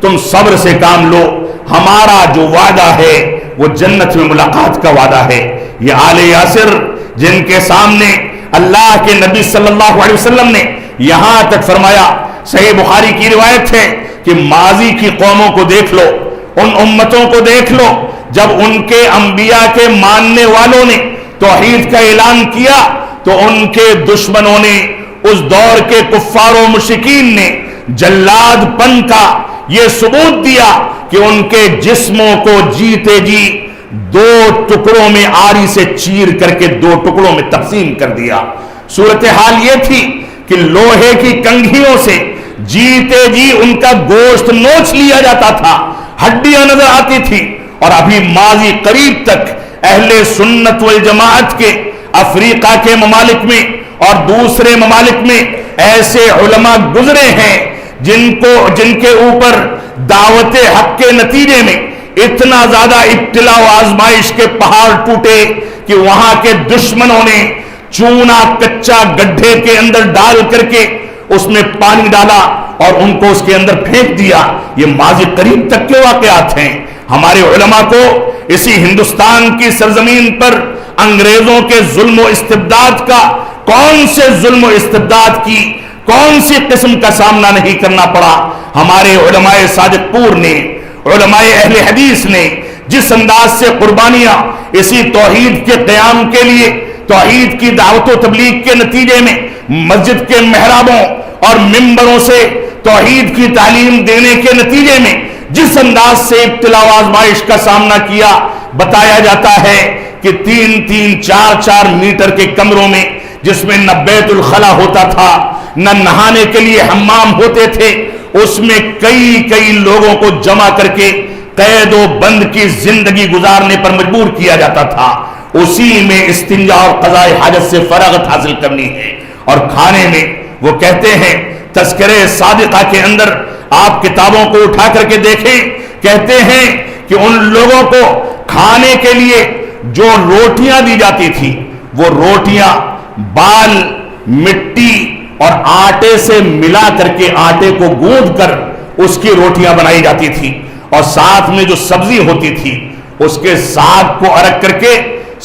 تم صبر سے کام لو، ہمارا جو وعدہ ہے وہ جنت میں ملاقات کا وعدہ ہے۔ یہ آل یاسر جن کے سامنے اللہ کے نبی صلی اللہ علیہ وسلم نے یہاں تک فرمایا، صحیح بخاری کی روایت ہے کہ ماضی کی قوموں کو دیکھ لو، ان امتوں کو دیکھ لو، جب ان کے انبیاء کے ماننے والوں نے توحید کا اعلان کیا تو ان کے دشمنوں نے، اس دور کے کفار و مشرکین نے جلاد پن کا یہ ثبوت دیا کہ ان کے جسموں کو جیتے جی دو ٹکڑوں میں آری سے چیر کر کے دو ٹکڑوں میں تقسیم کر دیا۔ صورتحال یہ تھی کہ لوہے کی کنگھیوں سے جیتے جی ان کا گوشت نوچ لیا جاتا تھا، ہڈیاں نظر آتی تھی۔ اور ابھی ماضی قریب تک اہل سنت والجماعت کے افریقہ کے ممالک میں اور دوسرے ممالک میں ایسے علماء گزرے ہیں جن کے اوپر دعوت حق کے نتیجے میں اتنا زیادہ ابتلا و آزمائش کے پہاڑ ٹوٹے کہ وہاں کے دشمنوں نے چونا کچا گڈھے کے اندر ڈال کر کے اس میں پانی ڈالا اور ان کو اس کے اندر پھینک دیا۔ یہ ماضی قریب تک کے واقعات ہیں۔ ہمارے علماء کو اسی ہندوستان کی سرزمین پر انگریزوں کے ظلم و استبداد کا، کون سے ظلم و استبداد کی کون سی قسم کا سامنا نہیں کرنا پڑا۔ ہمارے علماء صادق پور نے، علماء اہل حدیث نے جس انداز سے قربانیاں اسی توحید کے قیام کے لیے، توحید کی دعوت و تبلیغ کے نتیجے میں مسجد کے محرابوں اور ممبروں سے توحید کی تعلیم دینے کے نتیجے میں جس انداز سے ابتلا و آزمائش کا سامنا کیا، بتایا جاتا ہے کہ 3-3 4-4 میٹر کے کمروں میں، جس میں نہ بیت الخلا ہوتا تھا نہ نہانے کے لیے حمام ہوتے تھے، اس میں کئی لوگوں کو جمع کر کے قید و بند کی زندگی گزارنے پر مجبور کیا جاتا تھا۔ اسی میں استنجا اور قضاء حاجت سے فراغت حاصل کرنی ہے۔ اور کھانے میں وہ کہتے ہیں، تذکرہ صادقہ کے اندر آپ کتابوں کو اٹھا کر کے دیکھیں، کہتے ہیں کہ ان لوگوں کو کھانے کے لیے جو روٹیاں دی جاتی تھی، وہ روٹیاں بال، مٹی اور آٹے سے ملا کر کے، آٹے کو گوندھ کر اس کی روٹیاں بنائی جاتی تھی، اور ساتھ میں جو سبزی ہوتی تھی اس کے ساگ کو ارک کر کے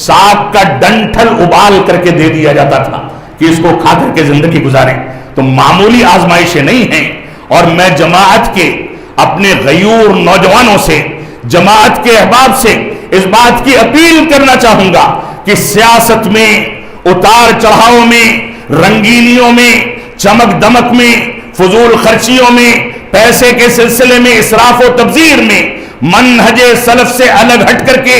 ساگ کا ڈنٹھل ابال کر کے دے دیا جاتا تھا کہ اس کو کھا کر کے زندگی گزاریں۔ تو معمولی آزمائشیں نہیں ہیں۔ اور میں جماعت کے اپنے غیور نوجوانوں سے، جماعت کے احباب سے اس بات کی اپیل کرنا چاہوں گا کہ سیاست میں، اتار چڑھاؤ میں، رنگینیوں میں، چمک دمک میں، فضول خرچیوں میں، پیسے کے سلسلے میں، اسراف و تبذیر میں منہج سلف سے الگ ہٹ کر کے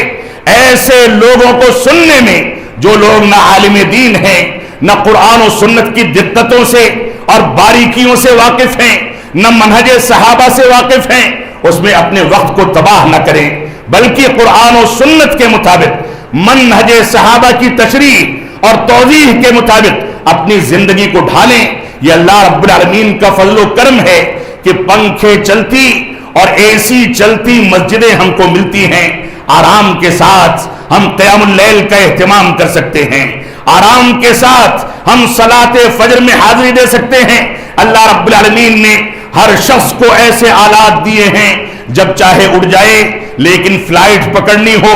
ایسے لوگوں کو سننے میں جو لوگ نہ عالم دین ہیں، نہ قرآن و سنت کی دقتوں سے اور باریکیوں سے واقف ہیں، نہ منہج صحابہ سے واقف ہیں، اس میں اپنے وقت کو تباہ نہ کریں، بلکہ قرآن و سنت کے مطابق منہج صحابہ کی تشریح اور توضیح کے مطابق اپنی زندگی کو ڈھالیں۔ یہ اللہ رب العالمین کا فضل و کرم ہے کہ پنکھے چلتی اور اے سی چلتی مسجدیں ہم کو ملتی ہیں، آرام کے ساتھ ہم قیام اللیل کا اہتمام کر سکتے ہیں، آرام کے ساتھ ہم صلاۃ فجر میں حاضری دے سکتے ہیں۔ اللہ رب العالمین نے ہر شخص کو ایسے آلات دیے ہیں جب چاہے اڑ جائے، لیکن فلائٹ پکڑنی ہو،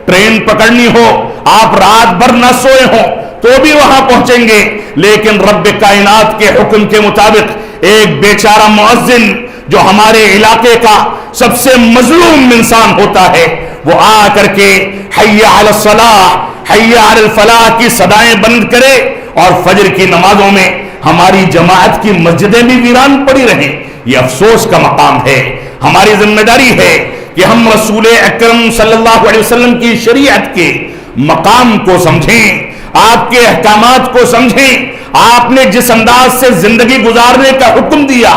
ٹرین پکڑنی ہو، آپ رات بھر نہ سوئے ہوں تو بھی وہاں پہنچیں گے، لیکن رب کائنات کے حکم کے مطابق ایک بیچارہ مؤذن جو ہمارے علاقے کا سب سے مظلوم انسان ہوتا ہے، وہ آ کر کے حی علی الصلاۃ، حی علی الفلاح کی صدائیں بلند کرے اور فجر کی نمازوں میں ہماری جماعت کی مسجدیں بھی ویران پڑی رہیں۔ یہ افسوس کا مقام ہے۔ ہماری ذمہ داری ہے کہ ہم رسول اکرم صلی اللہ علیہ وسلم کی شریعت کے مقام کو سمجھیں، آپ کے احکامات کو سمجھیں، آپ نے جس انداز سے زندگی گزارنے کا حکم دیا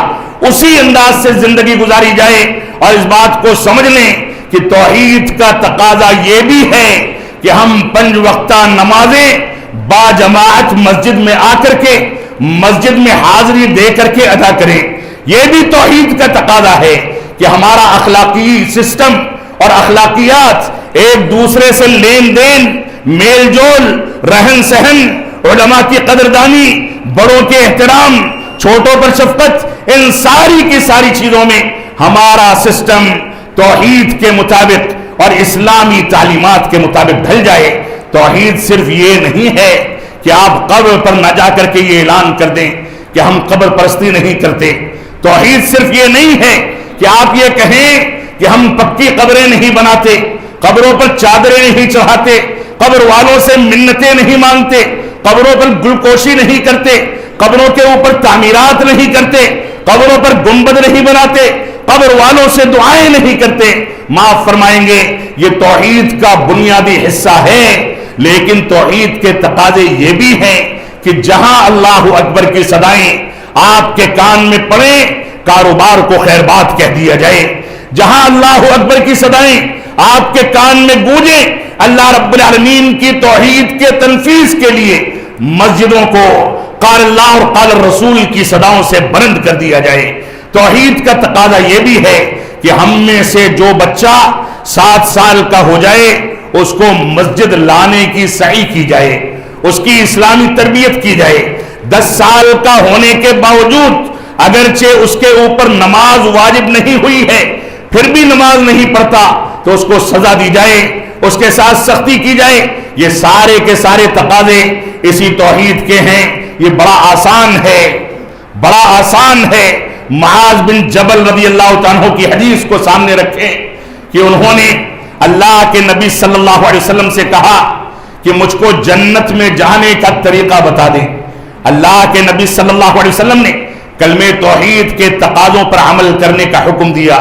اسی انداز سے زندگی گزاری جائے، اور اس بات کو سمجھ لیں کہ توحید کا تقاضا یہ بھی ہے کہ ہم 5 وقتہ نمازیں با جماعت مسجد میں آ کر کے، مسجد میں حاضری دے کر کے ادا کریں۔ یہ بھی توحید کا تقاضا ہے کہ ہمارا اخلاقی سسٹم اور اخلاقیات، ایک دوسرے سے لین دین، میل جول، رہن سہن، علماء کی قدردانی، بڑوں کے احترام، چھوٹوں پر شفقت، ان ساری کی ساری چیزوں میں ہمارا سسٹم توحید کے مطابق اور اسلامی تعلیمات کے مطابق ڈھل جائے۔ توحید صرف یہ نہیں ہے کہ آپ قبر پر نہ جا کر کے یہ اعلان کر دیں کہ ہم قبر پرستی نہیں کرتے۔ توحید صرف یہ نہیں ہے کہ آپ یہ کہیں کہ ہم پکی قبریں نہیں بناتے، قبروں پر چادریں نہیں چڑھاتے، قبر والوں سے منتیں نہیں مانگتے، قبروں پر گلوکوشی نہیں کرتے، قبروں کے اوپر تعمیرات نہیں کرتے، قبروں پر گنبد نہیں بناتے، قبر والوں سے دعائیں نہیں کرتے۔ معاف فرمائیں گے، یہ توحید کا بنیادی حصہ ہے، لیکن توحید کے تقاضے یہ بھی ہیں کہ جہاں اللہ اکبر کی صدائیں آپ کے کان میں پڑیں، کاروبار کو خیر بات کہہ دیا جائے۔ جہاں اللہ اکبر کی صدائیں آپ کے کان میں گونجیں، اللہ رب العالمین کی توحید کے تنفیذ کے لیے مسجدوں کو قال اللہ اور قال الرسول کی صداؤں سے بلند کر دیا جائے۔ توحید کا تقاضا یہ بھی ہے کہ ہم میں سے جو بچہ 7 سال کا ہو جائے اس کو مسجد لانے کی سعی کی جائے، اس کی اسلامی تربیت کی جائے۔ 10 سال کا ہونے کے باوجود اگرچہ اس کے اوپر نماز واجب نہیں ہوئی ہے، پھر بھی نماز نہیں پڑھتا تو اس کو سزا دی جائے، اس کے ساتھ سختی کی جائے۔ یہ سارے کے سارے تقاضے اسی توحید کے ہیں۔ یہ بڑا آسان ہے، بڑا آسان ہے۔ معاذ بن جبل رضی اللہ تعالیٰ عنہ کی حدیث کو سامنے رکھیں کہ انہوں نے اللہ کے نبی صلی اللہ علیہ وسلم سے کہا کہ مجھ کو جنت میں جانے کا طریقہ بتا دیں۔ اللہ کے نبی صلی اللہ علیہ وسلم نے کلمہ توحید کے تقاضوں پر عمل کرنے کا حکم دیا۔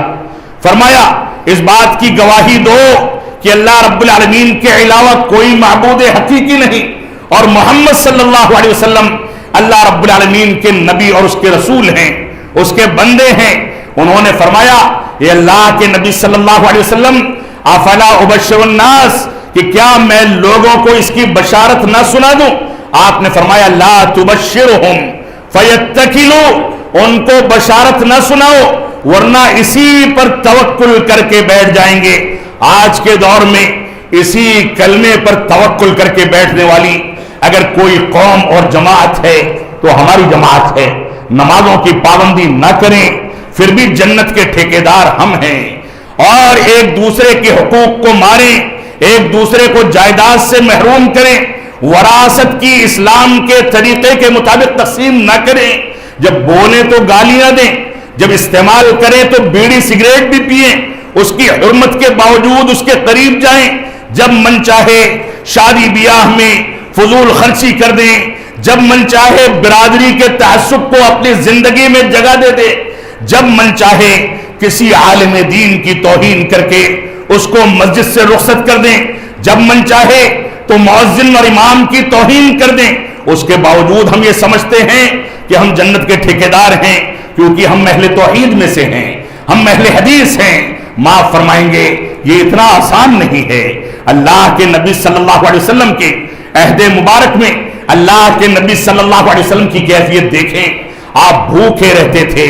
فرمایا اس بات کی گواہی دو کہ اللہ رب العالمین کے علاوہ کوئی معبود حقیقی نہیں، اور محمد صلی اللہ علیہ وسلم اللہ رب العالمین کے نبی اور اس کے رسول ہیں، اس کے بندے ہیں۔ انہوں نے فرمایا اے اللہ کے نبی صلی اللہ علیہ وسلم افلا ابشر الناس، کہ کیا میں لوگوں کو اس کی بشارت نہ سنا دوں؟ آپ نے فرمایا لا تبشرہم فیتکلوا، ان کو بشارت نہ سناؤ ورنہ اسی پر توکل کر کے بیٹھ جائیں گے۔ آج کے دور میں اسی کلمے پر توکل کر کے بیٹھنے والی اگر کوئی قوم اور جماعت ہے تو ہماری جماعت ہے۔ نمازوں کی پابندی نہ کریں پھر بھی جنت کے ٹھیکیدار ہم ہیں، اور ایک دوسرے کے حقوق کو ماریں، ایک دوسرے کو جائیداد سے محروم کریں، وراثت کی اسلام کے طریقے کے مطابق تقسیم نہ کریں، جب بولیں تو گالیاں دیں، جب استعمال کریں تو بیڑی سگریٹ بھی پئیں، اس کی حرمت کے باوجود اس کے قریب جائیں، جب من چاہے شادی بیاہ میں فضول خرچی کر دیں، جب من چاہے برادری کے تعصب کو اپنی زندگی میں جگہ دے دے، جب من چاہے کسی عالم دین کی توہین کر کے اس کو مسجد سے رخصت کر دیں، جب من چاہے تو مؤذن اور امام کی توہین کر دیں، اس کے باوجود ہم یہ سمجھتے ہیں کہ ہم جنت کے ٹھیکیدار ہیں کیونکہ ہم اہل توحید میں سے ہیں، ہم اہل حدیث ہیں۔ معاف فرمائیں گے، یہ اتنا آسان نہیں ہے۔ اللہ کے نبی صلی اللہ علیہ وسلم کے عہد مبارک میں اللہ کے نبی صلی اللہ علیہ وسلم کی کیفیت دیکھیں۔ آپ بھوکے رہتے تھے،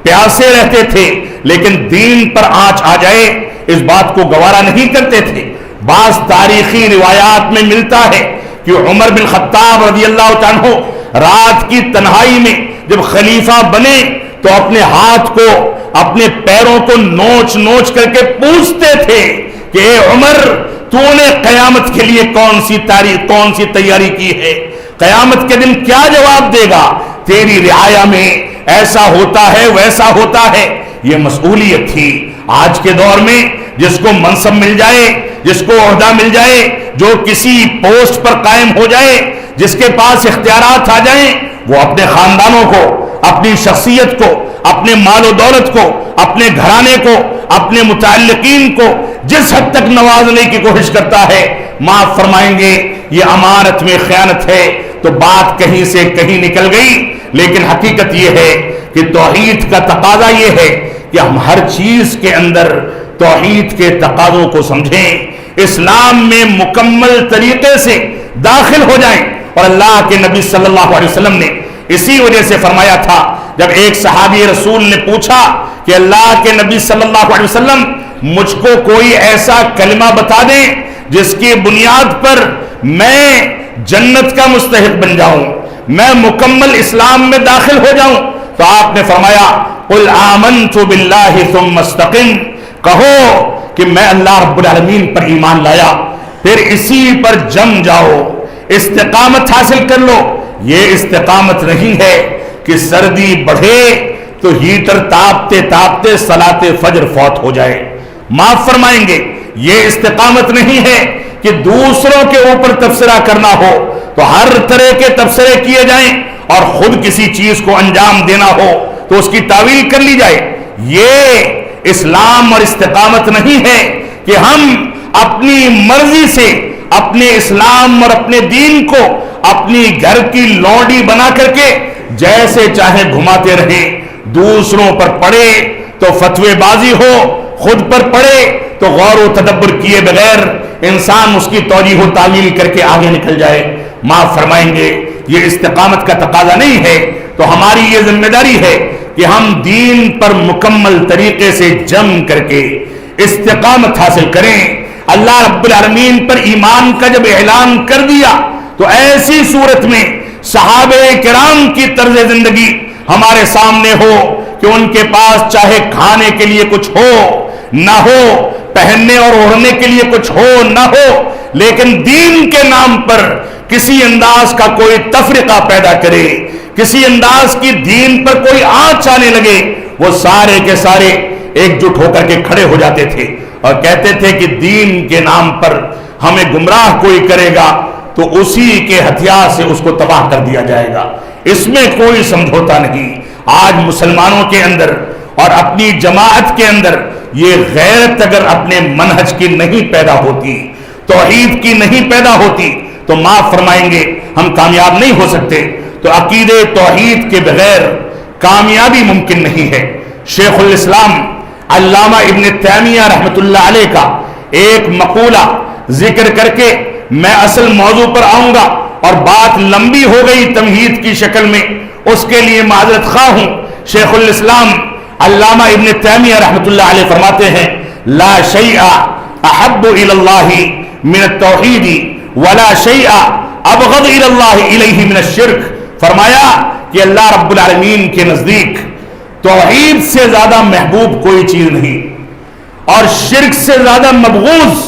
پیاسے رہتے تھے، لیکن دین پر آنچ آ جائے اس بات کو گوارا نہیں کرتے تھے۔ بعض تاریخی روایات میں ملتا ہے کہ عمر بن خطاب رضی اللہ عنہ رات کی تنہائی میں جب خلیفہ بنے تو اپنے ہاتھ کو، اپنے پیروں کو نوچ نوچ کر کے پوچھتے تھے کہ اے عمر، تو نے قیامت کے لیے کون سی تیاری کی ہے؟ قیامت کے دن کیا جواب دے گا؟ تیری رعایا میں ایسا ہوتا ہے، ویسا ہوتا ہے۔ یہ مسئولیت تھی۔ آج کے دور میں جس کو منصب مل جائے، جس کو عہدہ مل جائے، جو کسی پوسٹ پر قائم ہو جائے، جس کے پاس اختیارات آ جائیں، وہ اپنے خاندانوں کو، اپنی شخصیت کو، اپنے مال و دولت کو، اپنے گھرانے کو، اپنے متعلقین کو جس حد تک نوازنے کی کوشش کرتا ہے، معاف فرمائیں گے یہ امانت میں خیانت ہے۔ تو بات کہیں سے کہیں نکل گئی، لیکن حقیقت یہ ہے کہ توحید کا تقاضا یہ ہے کہ ہم ہر چیز کے اندر توحید کے تقاضوں کو سمجھیں، اسلام میں مکمل طریقے سے داخل ہو جائیں۔ اور اللہ کے نبی صلی اللہ علیہ وسلم نے اسی وجہ سے فرمایا تھا، جب ایک صحابی رسول نے پوچھا کہ اللہ کے نبی صلی اللہ علیہ وسلم مجھ کو کوئی ایسا کلمہ بتا دیں جس کی بنیاد پر میں جنت کا مستحق بن جاؤں، میں مکمل اسلام میں داخل ہو جاؤں، تو آپ نے فرمایا قل آمنت باللہ ثم استقم، کہو کہ میں اللہ رب العالمین پر ایمان لایا، پھر اسی پر جم جاؤ، استقامت حاصل کر لو۔ یہ استقامت نہیں ہے کہ سردی بڑھے تو ہیٹر تاپتے تاپتے صلاۃ فجر فوت ہو جائے۔ معاف فرمائیں گے، یہ استقامت نہیں ہے کہ دوسروں کے اوپر تبصرہ کرنا ہو تو ہر طرح کے تبصرے کیے جائیں، اور خود کسی چیز کو انجام دینا ہو تو اس کی تعویل کر لی جائے۔ یہ اسلام اور استقامت نہیں ہے کہ ہم اپنی مرضی سے اپنے اسلام اور اپنے دین کو اپنی گھر کی لونڈی بنا کر کے جیسے چاہے گھماتے رہیں، دوسروں پر پڑے تو فتوی بازی ہو، خود پر پڑے تو غور و تدبر کیے بغیر انسان اس کی توجیہ و تعویل کر کے آگے نکل جائے۔ معاف فرمائیں گے، یہ استقامت کا تقاضا نہیں ہے۔ تو ہماری یہ ذمہ داری ہے کہ ہم دین پر مکمل طریقے سے جم کر کے استقامت حاصل کریں۔ اللہ رب العالمین پر ایمان کا جب اعلان کر دیا تو ایسی صورت میں صحابہ کرام کی طرز زندگی ہمارے سامنے ہو کہ ان کے پاس چاہے کھانے کے لیے کچھ ہو نہ ہو، پہننے اور اوڑھنے کے لیے کچھ ہو نہ ہو، لیکن دین کے نام پر کسی انداز کا کوئی تفرقہ پیدا کرے، کسی انداز کی دین پر کوئی آنچ آنے لگے، وہ سارے کے سارے ایک جٹ ہو کر کے کھڑے ہو جاتے تھے اور کہتے تھے کہ دین کے نام پر ہمیں گمراہ کوئی کرے گا تو اسی کے ہتھیار سے اس کو تباہ کر دیا جائے گا۔ اس میں کوئی سمجھوتا نہیں۔ آج مسلمانوں کے اندر اور اپنی جماعت کے اندر یہ غیرت اگر اپنے منہج کی نہیں پیدا ہوتی، توحید کی نہیں پیدا ہوتی، تو معاف فرمائیں گے ہم کامیاب نہیں ہو سکتے۔ تو عقیدے توحید کے بغیر کامیابی ممکن نہیں ہے۔ شیخ الاسلام علامہ ابن تیمیہ رحمۃ اللہ علیہ کا ایک مقولہ ذکر کر کے میں اصل موضوع پر آؤں گا، اور بات لمبی ہو گئی تمہید کی شکل میں، اس کے لیے معذرت خواہ ہوں۔ شیخ الاسلام علامہ ابن تیمیہ رحمۃ اللہ علیہ فرماتے ہیں لا شیء احب الی اللہ من التوحید ولا شیء ابغض الی اللہ الیہ من الشرک۔ فرمایا کہ اللہ رب العالمین کے نزدیک توحید سے زیادہ محبوب کوئی چیز نہیں، اور شرک سے زیادہ مبغوض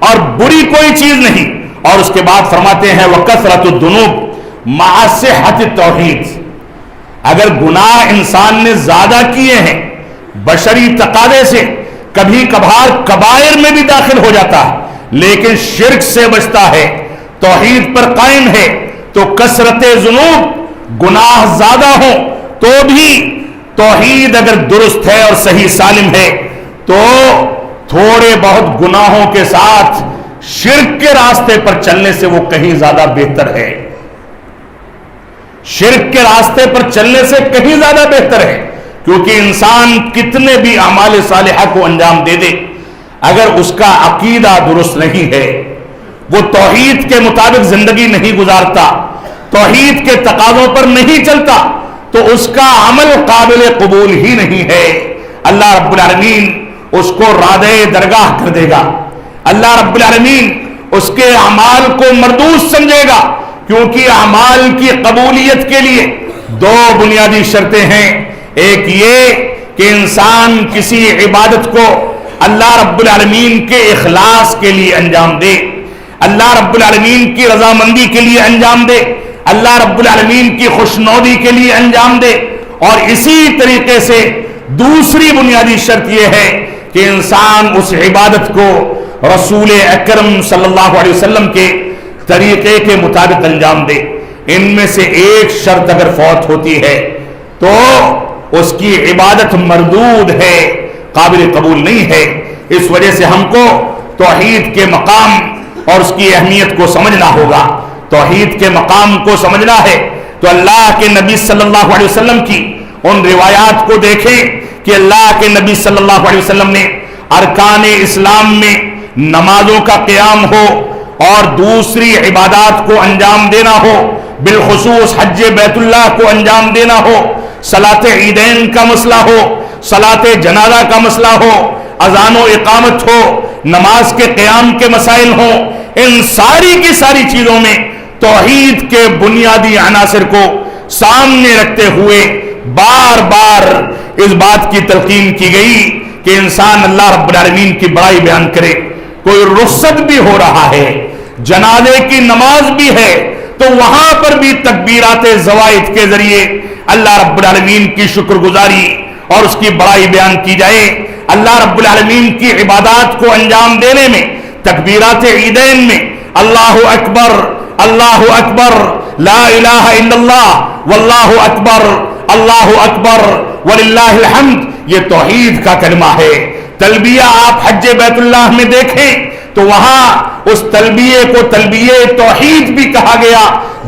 اور بری کوئی چیز نہیں۔ اور اس کے بعد فرماتے ہیں وَكَثْرَةُ الذُّنُوبِ مَعَ صِحَّةِ التَّوْحِيدِ، اگر گناہ انسان نے زیادہ کیے ہیں بشری تقاضے سے، کبھی کبھار کبائر میں بھی داخل ہو جاتا ہے، لیکن شرک سے بچتا ہے، توحید پر قائم ہے، تو کثرت ذنوب، گناہ زیادہ ہوں تو بھی توحید اگر درست ہے اور صحیح سالم ہے تو تھوڑے بہت گناہوں کے ساتھ شرک کے راستے پر چلنے سے وہ کہیں زیادہ بہتر ہے. شرک کے راستے پر چلنے سے کہیں زیادہ بہتر ہے، کیونکہ انسان کتنے بھی اعمال صالحہ کو انجام دے دے، اگر اس کا عقیدہ درست نہیں ہے، وہ توحید کے مطابق زندگی نہیں گزارتا، توحید کے تقاضوں پر نہیں چلتا، تو اس کا عمل قابل قبول ہی نہیں ہے. اللہ رب العالمین اس کو رادے درگاہ کر دے گا. اللہ رب العالمین اس کے اعمال کو مردود سمجھے گا، کیونکہ اعمال کی قبولیت کے لیے دو بنیادی شرطیں ہیں. ایک یہ کہ انسان کسی عبادت کو اللہ رب العالمین کے اخلاص کے لیے انجام دے، اللہ رب العالمین کی رضامندی کے لیے انجام دے، اللہ رب العالمین کی خوشنودی کے لیے انجام دے. اور اسی طریقے سے دوسری بنیادی شرط یہ ہے کہ انسان اس عبادت کو رسول اکرم صلی اللہ علیہ وسلم کے طریقے کے مطابق انجام دے. ان میں سے ایک شرط اگر فوت ہوتی ہے تو اس کی عبادت مردود ہے، قابل قبول نہیں ہے. اس وجہ سے ہم کو توحید کے مقام اور اس کی اہمیت کو سمجھنا ہوگا. توحید کے مقام کو سمجھنا ہے تو اللہ کے نبی صلی اللہ علیہ وسلم کی ان روایات کو دیکھیں کہ اللہ کے نبی صلی اللہ علیہ وسلم نے ارکان اسلام میں نمازوں کا قیام ہو اور دوسری عبادات کو انجام دینا ہو، بالخصوص حج بیت اللہ کو انجام دینا ہو، صلاۃ عیدین کا مسئلہ ہو، صلاۃ جنازہ کا مسئلہ ہو، اذان و اقامت ہو، نماز کے قیام کے مسائل ہوں، ان ساری کی ساری چیزوں میں توحید کے بنیادی عناصر کو سامنے رکھتے ہوئے بار بار اس بات کی تلقین کی گئی کہ انسان اللہ رب العالمین کی بڑائی بیان کرے. کوئی رخصت بھی ہو رہا ہے، جنازے کی نماز بھی ہے، تو وہاں پر بھی تکبیرات زوائد کے ذریعے اللہ رب العالمین کی شکر گزاری اور اس کی بڑائی بیان کی جائے. اللہ رب العالمین کی عبادات کو انجام دینے میں تکبیرات عیدین میں اللہ اکبر اللہ اکبر لا الہ الا اللہ واللہ اکبر اللہ اکبر وللہ الحمد، یہ توحید کا کلمہ ہے. تلبیہ آپ حج بیت اللہ میں دیکھیں تو وہاں اس تلبیے کو تلبیہ توحید بھی کہا گیا.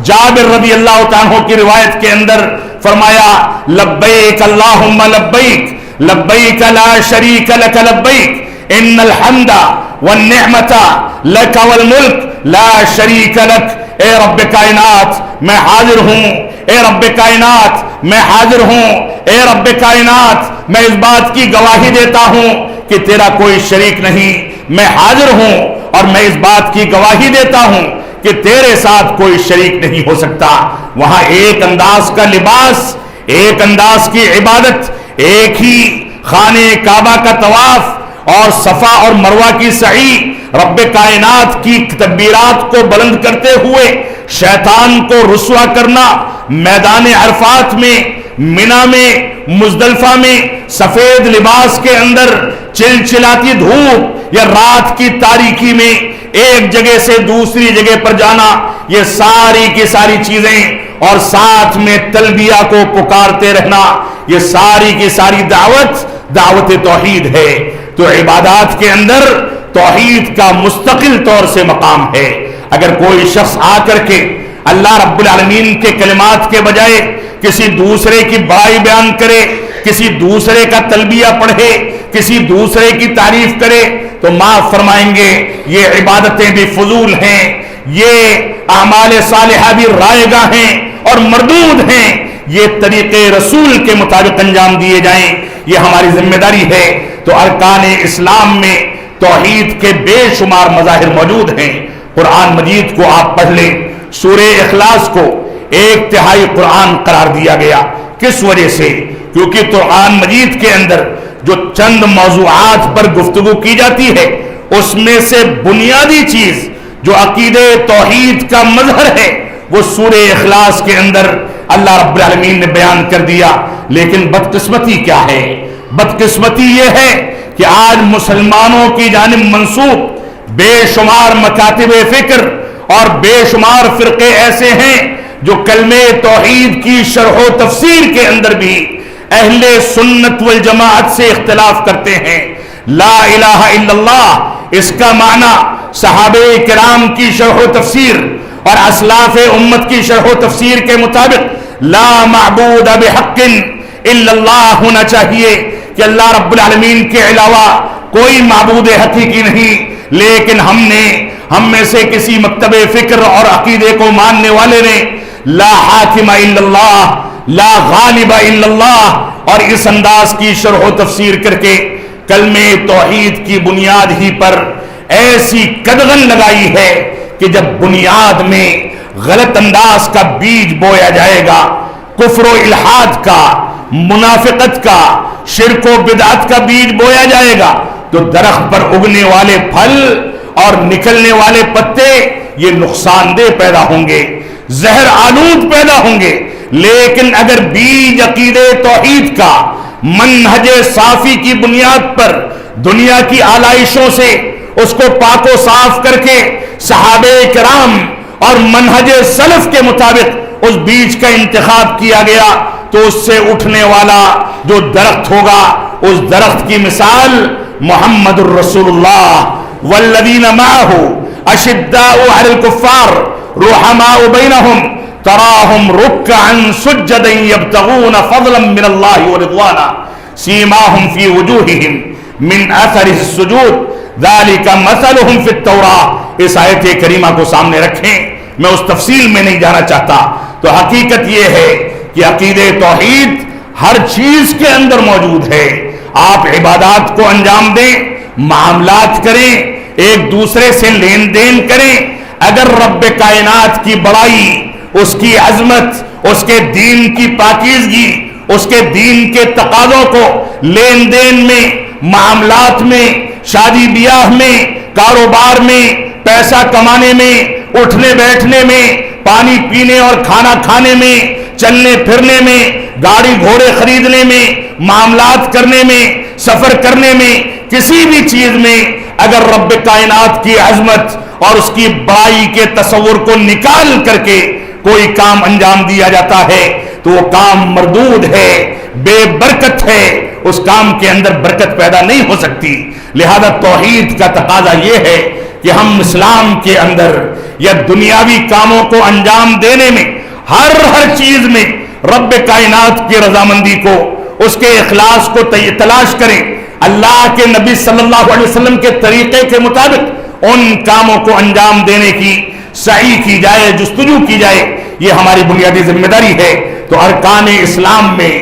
جابر رضی اللہ تعالیٰ عنہ کی روایت کے اندر فرمایا لبیک اللہم لبیک لبیک لا شریک لک لبیک ان الحمد والنعمت لک والملک لا شریک لک. اے رب کائنات میں حاضر ہوں، اے رب کائنات میں حاضر ہوں، اے رب کائنات میں اس بات کی گواہی دیتا ہوں کہ تیرا کوئی شریک نہیں. میں حاضر ہوں اور میں اس بات کی گواہی دیتا ہوں کہ تیرے ساتھ کوئی شریک نہیں ہو سکتا. وہاں ایک انداز کا لباس، ایک انداز کی عبادت، ایک ہی خانے کعبہ کا طواف اور صفا اور مروہ کی سعی، رب کائنات کی تکبیرات کو بلند کرتے ہوئے شیطان کو رسوا کرنا، میدان عرفات میں، منی میں، مزدلفہ میں سفید لباس کے اندر چلچلاتی دھوپ یا رات کی تاریکی میں ایک جگہ سے دوسری جگہ پر جانا، یہ ساری کی ساری چیزیں اور ساتھ میں تلبیہ کو پکارتے رہنا، یہ ساری کی ساری دعوت توحید ہے. تو عبادات کے اندر توحید کا مستقل طور سے مقام ہے. اگر کوئی شخص آ کر کے اللہ رب العالمین کے کلمات کے بجائے کسی دوسرے کی بڑائی بیان کرے، کسی دوسرے کا تلبیہ پڑھے، کسی دوسرے کی تعریف کرے، تو معاف فرمائیں گے یہ عبادتیں بھی فضول ہیں، یہ اعمال صالحہ بھی رائگاں ہیں اور مردود ہیں. یہ طریقے رسول کے مطابق انجام دیے جائیں، یہ ہماری ذمہ داری ہے. تو ارکان اسلام میں توحید کے بے شمار مظاہر موجود ہیں. قرآن مجید کو آپ پڑھ لیں، سورہ اخلاص کو 1/3 قرآن قرار دیا گیا. کس وجہ سے؟ کیونکہ قرآن مجید کے اندر جو چند موضوعات پر گفتگو کی جاتی ہے اس میں سے بنیادی چیز جو عقیدہ توحید کا مظہر ہے وہ سورہ اخلاص کے اندر اللہ رب العالمین نے بیان کر دیا. لیکن بدقسمتی کیا ہے؟ بدقسمتی یہ ہے کہ آج مسلمانوں کی جانب منسوب بے شمار مکاتب فکر اور بے شمار فرقے ایسے ہیں جو کلمہ توحید کی شرح و تفسیر کے اندر بھی اہل سنت والجماعت سے اختلاف کرتے ہیں۔ لا الہ الا اللہ اس کا معنی صحابہ کرام کی شرح و تفسیر اور اسلاف امت کی شرح و تفسیر کے مطابق لا معبود بحق الا اللہ ہونا چاہیے کہ اللہ رب العالمین کے علاوہ کوئی معبود حقیقی نہیں۔ لیکن ہم میں سے کسی مکتب فکر اور عقیدے کو ماننے والے نے لا حاکم الا اللہ، لا غالب الا اللہ اور اس انداز کی شرح و تفسیر کر کے کلمہ توحید کی بنیاد ہی پر ایسی قدغن لگائی ہے کہ جب بنیاد میں غلط انداز کا بیج بویا جائے گا، کفر و الحاد کا، منافقت کا، شرک و بدعت کا بیج بویا جائے گا تو درخت پر اگنے والے پھل اور نکلنے والے پتے یہ نقصان دہ پیدا ہوں گے، زہر آلود پیدا ہوں گے۔ لیکن اگر بیج عقیدے توحید کا منہج صافی کی بنیاد پر دنیا کی آلائشوں سے اس کو پاک و صاف کر کے صحابہ کرام اور منہج سلف کے مطابق اس بیج کا انتخاب کیا گیا تو اس سے اٹھنے والا جو درخت ہوگا اس درخت کی مثال محمد الرسول اللہ والذین معہ اشداء علی الکفار رحماء بینہم تراہم رکعا سجدا یبتغون فضلا من اللہ ورضوانا سیماہم فی وجوہہم من اثر السجود ذالک مثلہم فی التوراۃ۔ اس آیت کریمہ کو سامنے رکھیں، میں اس تفصیل میں نہیں جانا چاہتا۔ تو حقیقت یہ ہے کہ عقید توحید ہر چیز کے اندر موجود ہے۔ آپ عبادات کو انجام دیں، معاملات کریں، ایک دوسرے سے لین دین کریں، اگر رب کائنات کی بڑائی، اس کی عظمت، اس کے دین کی پاکیزگی، اس کے دین کے تقاضوں کو لین دین میں، معاملات میں، شادی بیاہ میں، کاروبار میں، پیسہ کمانے میں، اٹھنے بیٹھنے میں، پانی پینے اور کھانا کھانے میں، چلنے پھرنے میں، گاڑی گھوڑے خریدنے میں، معاملات کرنے میں، سفر کرنے میں، کسی بھی چیز میں اگر رب کائنات کی عظمت اور اس کی بڑائی کے تصور کو نکال کر کے کوئی کام انجام دیا جاتا ہے تو وہ کام مردود ہے، بے برکت ہے، اس کام کے اندر برکت پیدا نہیں ہو سکتی۔ لہذا توحید کا تقاضا یہ ہے کہ ہم اسلام کے اندر یا دنیاوی کاموں کو انجام دینے میں ہر چیز میں رب کائنات کی رضامندی کو، اس کے اخلاص کو تلاش کریں، اللہ کے نبی صلی اللہ علیہ وسلم کے طریقے کے مطابق ان کاموں کو انجام دینے کی سعی کی جائے، جستجو کی جائے، یہ ہماری بنیادی ذمہ داری ہے۔ تو ارکان اسلام میں،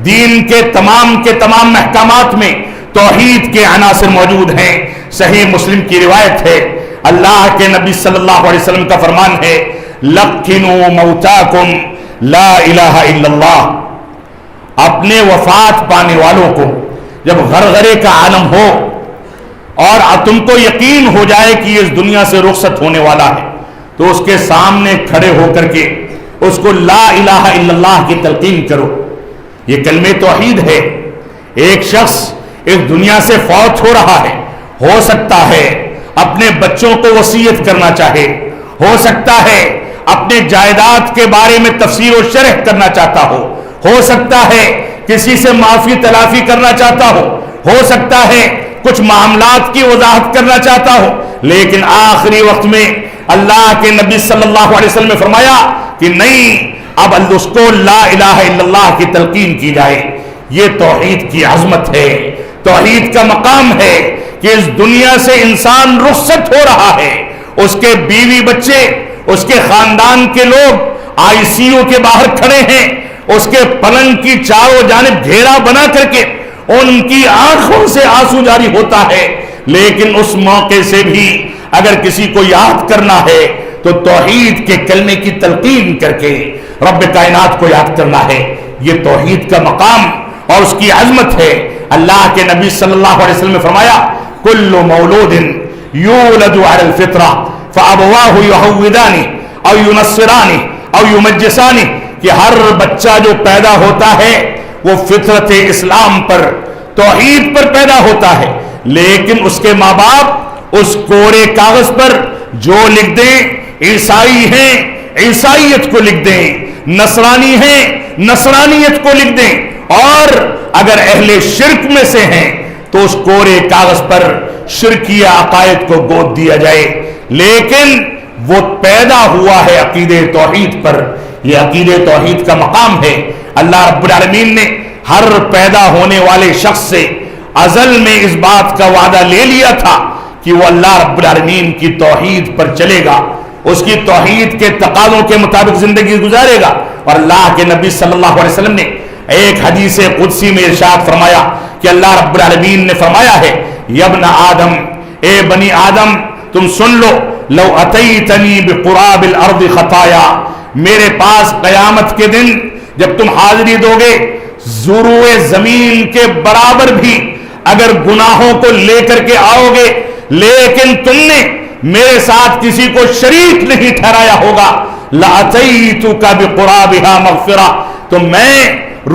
دین کے تمام محکمات میں توحید کے عناصر موجود ہیں۔ صحیح مسلم کی روایت ہے، اللہ کے نبی صلی اللہ علیہ وسلم کا فرمان ہے لقنوا موتاکم لا الہ الا اللہ۔ اپنے وفات پانے والوں کو جب غرغرے کا عالم ہو اور تم کو یقین ہو جائے کہ اس دنیا سے رخصت ہونے والا ہے تو اس کے سامنے کھڑے ہو کر کے اس کو لا الہ الا اللہ کی تلقین کرو۔ یہ کلمہ توحید ہے۔ ایک شخص اس دنیا سے فوت ہو رہا ہے، ہو سکتا ہے اپنے بچوں کو وصیت کرنا چاہے، ہو سکتا ہے اپنے جائیداد کے بارے میں تفسیر و شرح کرنا چاہتا ہو سکتا ہے کسی سے معافی تلافی کرنا چاہتا ہو سکتا ہے کچھ معاملات کی وضاحت کرنا چاہتا ہو، لیکن آخری وقت میں اللہ کے نبی صلی اللہ علیہ وسلم نے فرمایا کہ نہیں، اب اس کو لا الہ الا اللہ کی تلقین کی جائے۔ یہ توحید کی عظمت ہے، توحید کا مقام ہے کہ اس دنیا سے انسان رخصت ہو رہا ہے، اس کے بیوی بچے، اس کے خاندان کے لوگ آئی سی یو کے باہر کھڑے ہیں، اس کے پلنگ کی چاروں جانب گھیرا بنا کر کے ان کی آنکھوں سے آنسو جاری ہوتا ہے، لیکن اس موقع سے بھی اگر کسی کو یاد کرنا ہے تو توحید کے کلمے کی تلقین کر کے رب کائنات کو یاد کرنا ہے۔ یہ توحید کا مقام اور اس کی عظمت ہے۔ اللہ کے نبی صلی اللہ علیہ وسلم نے فرمایا کل مولود یولد علی الفطرہ فابواہ یہودانہ او ینصرانہ او یمجسانہ، کہ ہر بچہ جو پیدا ہوتا ہے وہ فطرت اسلام پر، توحید پر پیدا ہوتا ہے، لیکن اس کے ماں باپ اس کوڑے کاغذ پر جو لکھ دیں، عیسائی ہیں عیسائیت کو لکھ دیں، نصرانی ہیں نصرانیت کو لکھ دیں، اور اگر اہل شرک میں سے ہیں تو اس کورے کاغذ پر شرکیہ عقائد کو گود دیا جائے، لیکن وہ پیدا ہوا ہے عقیدہ توحید پر۔ یہ عقیدہ توحید کا مقام ہے۔ اللہ رب العالمین نے ہر پیدا ہونے والے شخص سے ازل میں اس بات کا وعدہ لے لیا تھا کہ وہ اللہ رب العالمین کی توحید پر چلے گا، اس کی توحید کے تقاضوں کے مطابق زندگی گزارے گا۔ اور اللہ کے نبی صلی اللہ علیہ وسلم نے ایک حدیث قدسی میں ارشاد فرمایا کہ اللہ رب العالمین نے فرمایا ہے، یا ابن آدم، اے بنی آدم تم سن لو، لو اتیتنی بقراب الارض خطایا، میرے پاس قیامت کے دن جب تم حاضری دو گے ضروع زمین کے برابر بھی اگر گناہوں کو لے کر کے آؤ گے، لیکن تم نے میرے ساتھ کسی کو شریک نہیں ٹھہرایا ہوگا، لَأَتَيْتُكَ بِقُرَابِهَا مَغْفِرَةً، تو میں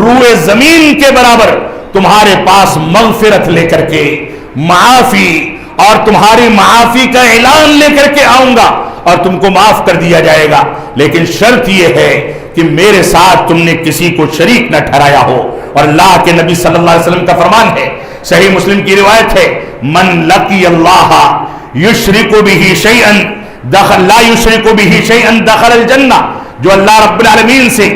روئے زمین کے برابر تمہارے پاس مغفرت لے کر کے، معافی اور تمہاری معافی کا اعلان لے کر کے آؤں گا اور تم کو معاف کر دیا جائے گا، لیکن شرط یہ ہے کہ میرے ساتھ تم نے کسی کو شریک نہ ٹھہرایا ہو۔ اور اللہ کے نبی صلی اللہ علیہ وسلم کا فرمان ہے، صحیح مسلم کی روایت ہے، من لقی اللہ یشرک بہ شیئا دخل لا یشرک بہ شیئا دخل الجنہ، جو اللہ رب العالمین سے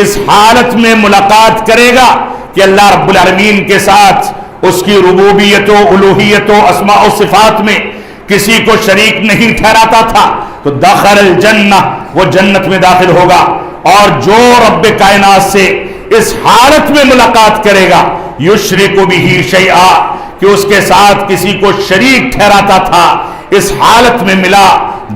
اس حالت میں ملاقات کرے گا کہ اللہ رب العالمین کے ساتھ اس کی ربوبیت و الوہیت و اسماء و صفات میں کسی کو شریک نہیں ٹھہراتا تھا، تو دخل الجنہ، وہ جنت میں داخل ہوگا۔ اور جو رب کائنات سے اس حالت میں ملاقات کرے گا یشرک بہ شیئا، کہ اس کے ساتھ کسی کو شریک ٹھہراتا تھا، اس حالت میں ملا،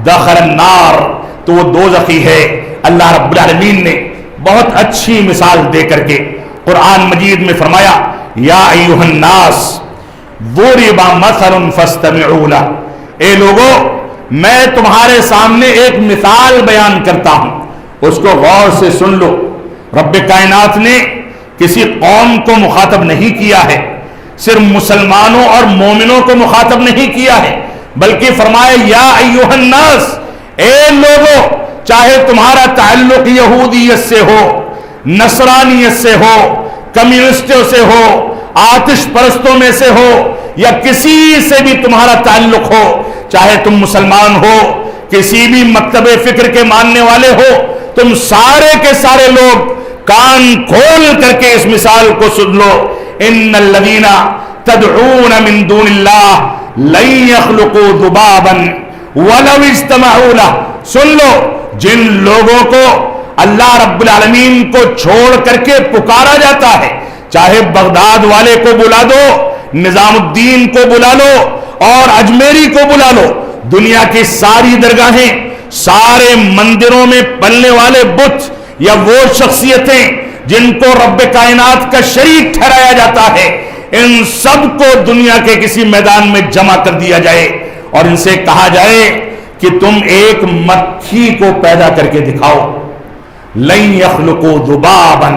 دخل النار، تو وہ دوزخی ہے۔ اللہ رب العالمین نے بہت اچھی مثال دے کر کے قرآن مجید میں فرمایا، یا ایھا الناس ضرب مثل فاستمعوا لہ، اے لوگو میں تمہارے سامنے ایک مثال بیان کرتا ہوں، اس کو غور سے سن لو۔ رب کائنات نے کسی قوم کو مخاطب نہیں کیا ہے، صرف مسلمانوں اور مومنوں کو مخاطب نہیں کیا ہے، بلکہ فرمایا یا ایھا الناس، اے لوگو، چاہے تمہارا تعلق یہودیت سے ہو، نصرانیت سے ہو، کمیونسٹوں سے ہو، آتش پرستوں میں سے ہو، یا کسی سے بھی تمہارا تعلق ہو، چاہے تم مسلمان ہو، کسی بھی مکتب فکر کے ماننے والے ہو، تم سارے کے سارے لوگ کان کھول کر کے اس مثال کو سن لو، ان الذین تدعون من دون اللہ لن یخلقوا ذبابا ولو اجتمعوا لہ، سن لو جن لوگوں کو اللہ رب العالمین کو چھوڑ کر کے پکارا جاتا ہے، چاہے بغداد والے کو بلا دو، نظام الدین کو بلا لو اور اجمیری کو بلا لو، دنیا کی ساری درگاہیں، سارے مندروں میں پلنے والے بت یا وہ شخصیتیں جن کو رب کائنات کا شریک ٹھہرایا جاتا ہے، ان سب کو دنیا کے کسی میدان میں جمع کر دیا جائے اور ان سے کہا جائے کہ تم ایک مکھی کو پیدا کر کے دکھاؤ، لن یخلقوا ذبابا،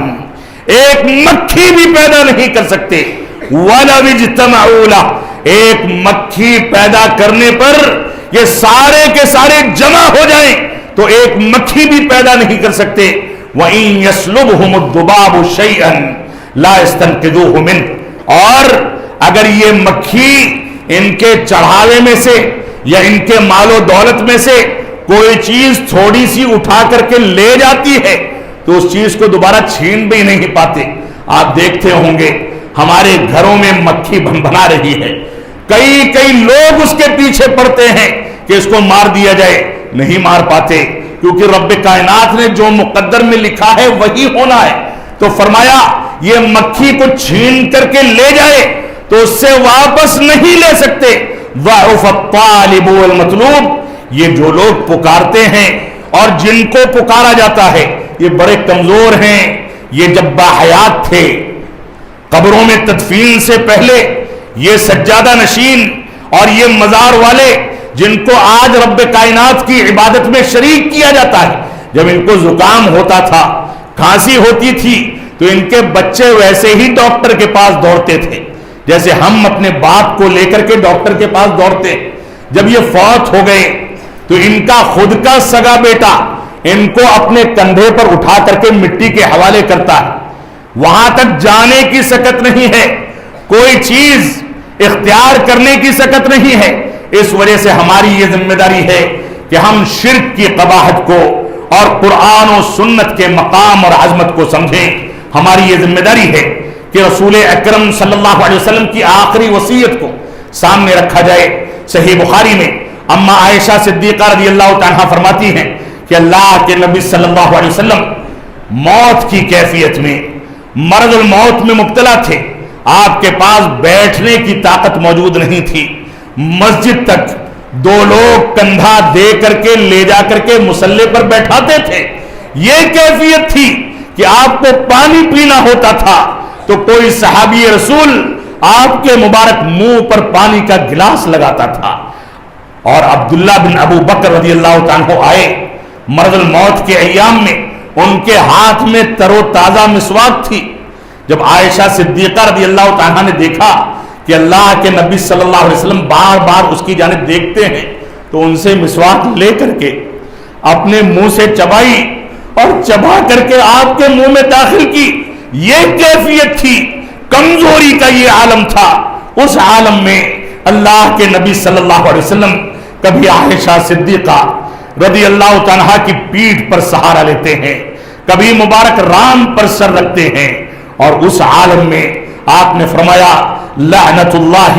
ایک مکھی بھی پیدا نہیں کر سکتے، وَلَوِ اجْتَمَعُوا لَهُ، ایک مکھی پیدا کرنے پر یہ سارے کے سارے جمع ہو جائیں تو ایک مکھی بھی پیدا نہیں کر سکتے۔ وَإِن يَسْلُبْهُمُ الذُّبَابُ شَيْئًا لَا يَسْتَنقِذُوهُ مِنْهُ، اور اگر یہ مکھی ان کے چڑھاوے میں سے یا ان کے مال و دولت میں سے کوئی چیز تھوڑی سی اٹھا کر کے لے جاتی ہے تو اس چیز کو دوبارہ چھین بھی نہیں پاتے۔ آپ دیکھتے ہوں گے ہمارے گھروں میں مکھی بنا رہی ہے، کئی لوگ اس کے پیچھے پڑتے ہیں کہ اس کو مار دیا جائے، نہیں مار پاتے، کیونکہ رب کائنات نے جو مقدر میں لکھا ہے وہی ہونا ہے۔ تو فرمایا یہ مکھی کو چھین کر کے لے جائے تو اس سے واپس نہیں لے سکتے۔ ضعف الطالب والمطلوب، یہ جو لوگ پکارتے ہیں اور جن کو پکارا جاتا ہے یہ بڑے کمزور ہیں، یہ جب باحیات تھے قبروں میں تدفین سے پہلے، یہ سجادہ نشین اور یہ مزار والے جن کو آج رب کائنات کی عبادت میں شریک کیا جاتا ہے، جب ان کو زکام ہوتا تھا، کھانسی ہوتی تھی تو ان کے بچے ویسے ہی ڈاکٹر کے پاس دوڑتے تھے جیسے ہم اپنے باپ کو لے کر کے ڈاکٹر کے پاس دوڑتے۔ جب یہ فوت ہو گئے تو ان کا خود کا سگا بیٹا ان کو اپنے کندھے پر اٹھا کر کے مٹی کے حوالے کرتا ہے، وہاں تک جانے کی سکت نہیں ہے، کوئی چیز اختیار کرنے کی سکت نہیں ہے۔ اس وجہ سے ہماری یہ ذمہ داری ہے کہ ہم شرک کی قباحت کو اور قرآن و سنت کے مقام اور عظمت کو سمجھیں۔ ہماری یہ ذمہ داری ہے کہ رسول اکرم صلی اللہ علیہ وسلم کی آخری وصیت کو سامنے رکھا جائے۔ صحیح بخاری میں اما عائشہ صدیقہ رضی اللہ عنہا فرماتی ہیں کہ اللہ کے نبی صلی اللہ علیہ وسلم موت کی کیفیت میں، مرض الموت میں مبتلا تھے، آپ کے پاس بیٹھنے کی طاقت موجود نہیں تھی، مسجد تک دو لوگ کندھا دے کر کے لے جا کر کے مصلی پر بیٹھاتے تھے۔ یہ کیفیت تھی کہ آپ کو پانی پینا ہوتا تھا تو کوئی صحابی رسول آپ کے مبارک منہ پر پانی کا گلاس لگاتا تھا، اور عبداللہ بن ابو بکر رضی اللہ عنہ آئے مرض الموت کے ایام میں، ان کے ہاتھ میں تر و تازہ مسواک تھی۔ جب عائشہ صدیقہ رضی اللہ عنہ نے دیکھا کہ اللہ کے نبی صلی اللہ علیہ وسلم بار بار اس کی جانب دیکھتے ہیں تو ان سے مسواک لے کر کے اپنے منہ سے چبائی اور چبا کر کے آپ کے منہ میں داخل کی۔ یہ کیفیت تھی، کمزوری کا یہ عالم تھا۔ اس عالم میں اللہ کے نبی صلی اللہ علیہ وسلم کبھی عائشہ صدیقہ رضی اللہ عنہا کی پیٹھ پر سہارا لیتے ہیں، کبھی مبارک رام پر سر رکھتے ہیں، اور اس عالم میں آپ نے فرمایا لعنت اللہ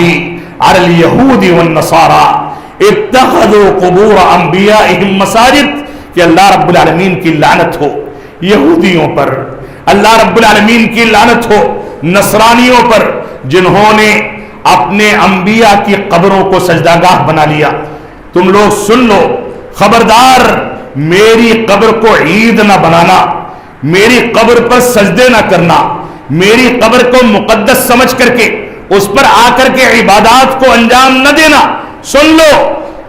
علی الیہود والنصارى اتخذوا قبور انبیائہم مساجد، کہ اللہ رب العالمین کی لعنت ہو یہودیوں پر، اللہ رب العالمین کی لعنت ہو نصرانیوں پر، جنہوں نے اپنے انبیاء کی قبروں کو سجدہ گاہ بنا لیا۔ تم لوگ سن لو، خبردار میری قبر کو عید نہ بنانا، میری قبر پر سجدے نہ کرنا، میری قبر کو مقدس سمجھ کر کے اس پر آ کر کے عبادات کو انجام نہ دینا۔ سن لو،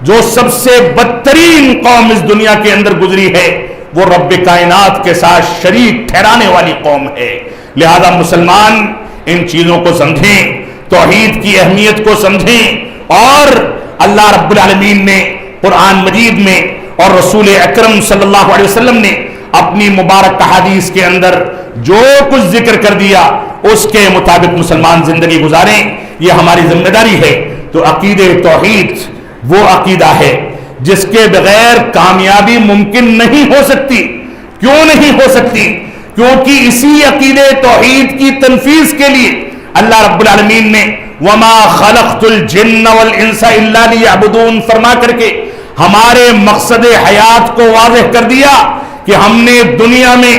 جو سب سے بدترین قوم اس دنیا کے اندر گزری ہے وہ رب کائنات کے ساتھ شریک ٹھہرانے والی قوم ہے۔ لہذا مسلمان ان چیزوں کو سمجھیں، توحید کی اہمیت کو سمجھیں، اور اللہ رب العالمین نے قرآن مجید میں اور رسول اکرم صلی اللہ علیہ وسلم نے اپنی مبارک احادیث کے اندر جو کچھ ذکر کر دیا اس کے مطابق مسلمان زندگی گزاریں، یہ ہماری ذمہ داری ہے۔ تو عقید توحید وہ عقیدہ ہے جس کے بغیر کامیابی ممکن نہیں ہو سکتی۔ کیوں نہیں ہو سکتی؟ کیونکہ اسی عقید توحید کی تنفیذ کے لیے اللہ رب العالمین نے وما خلقت الجن والانس الا لیعبدون فرما کر کے ہمارے مقصد حیات کو واضح کر دیا کہ ہم نے دنیا میں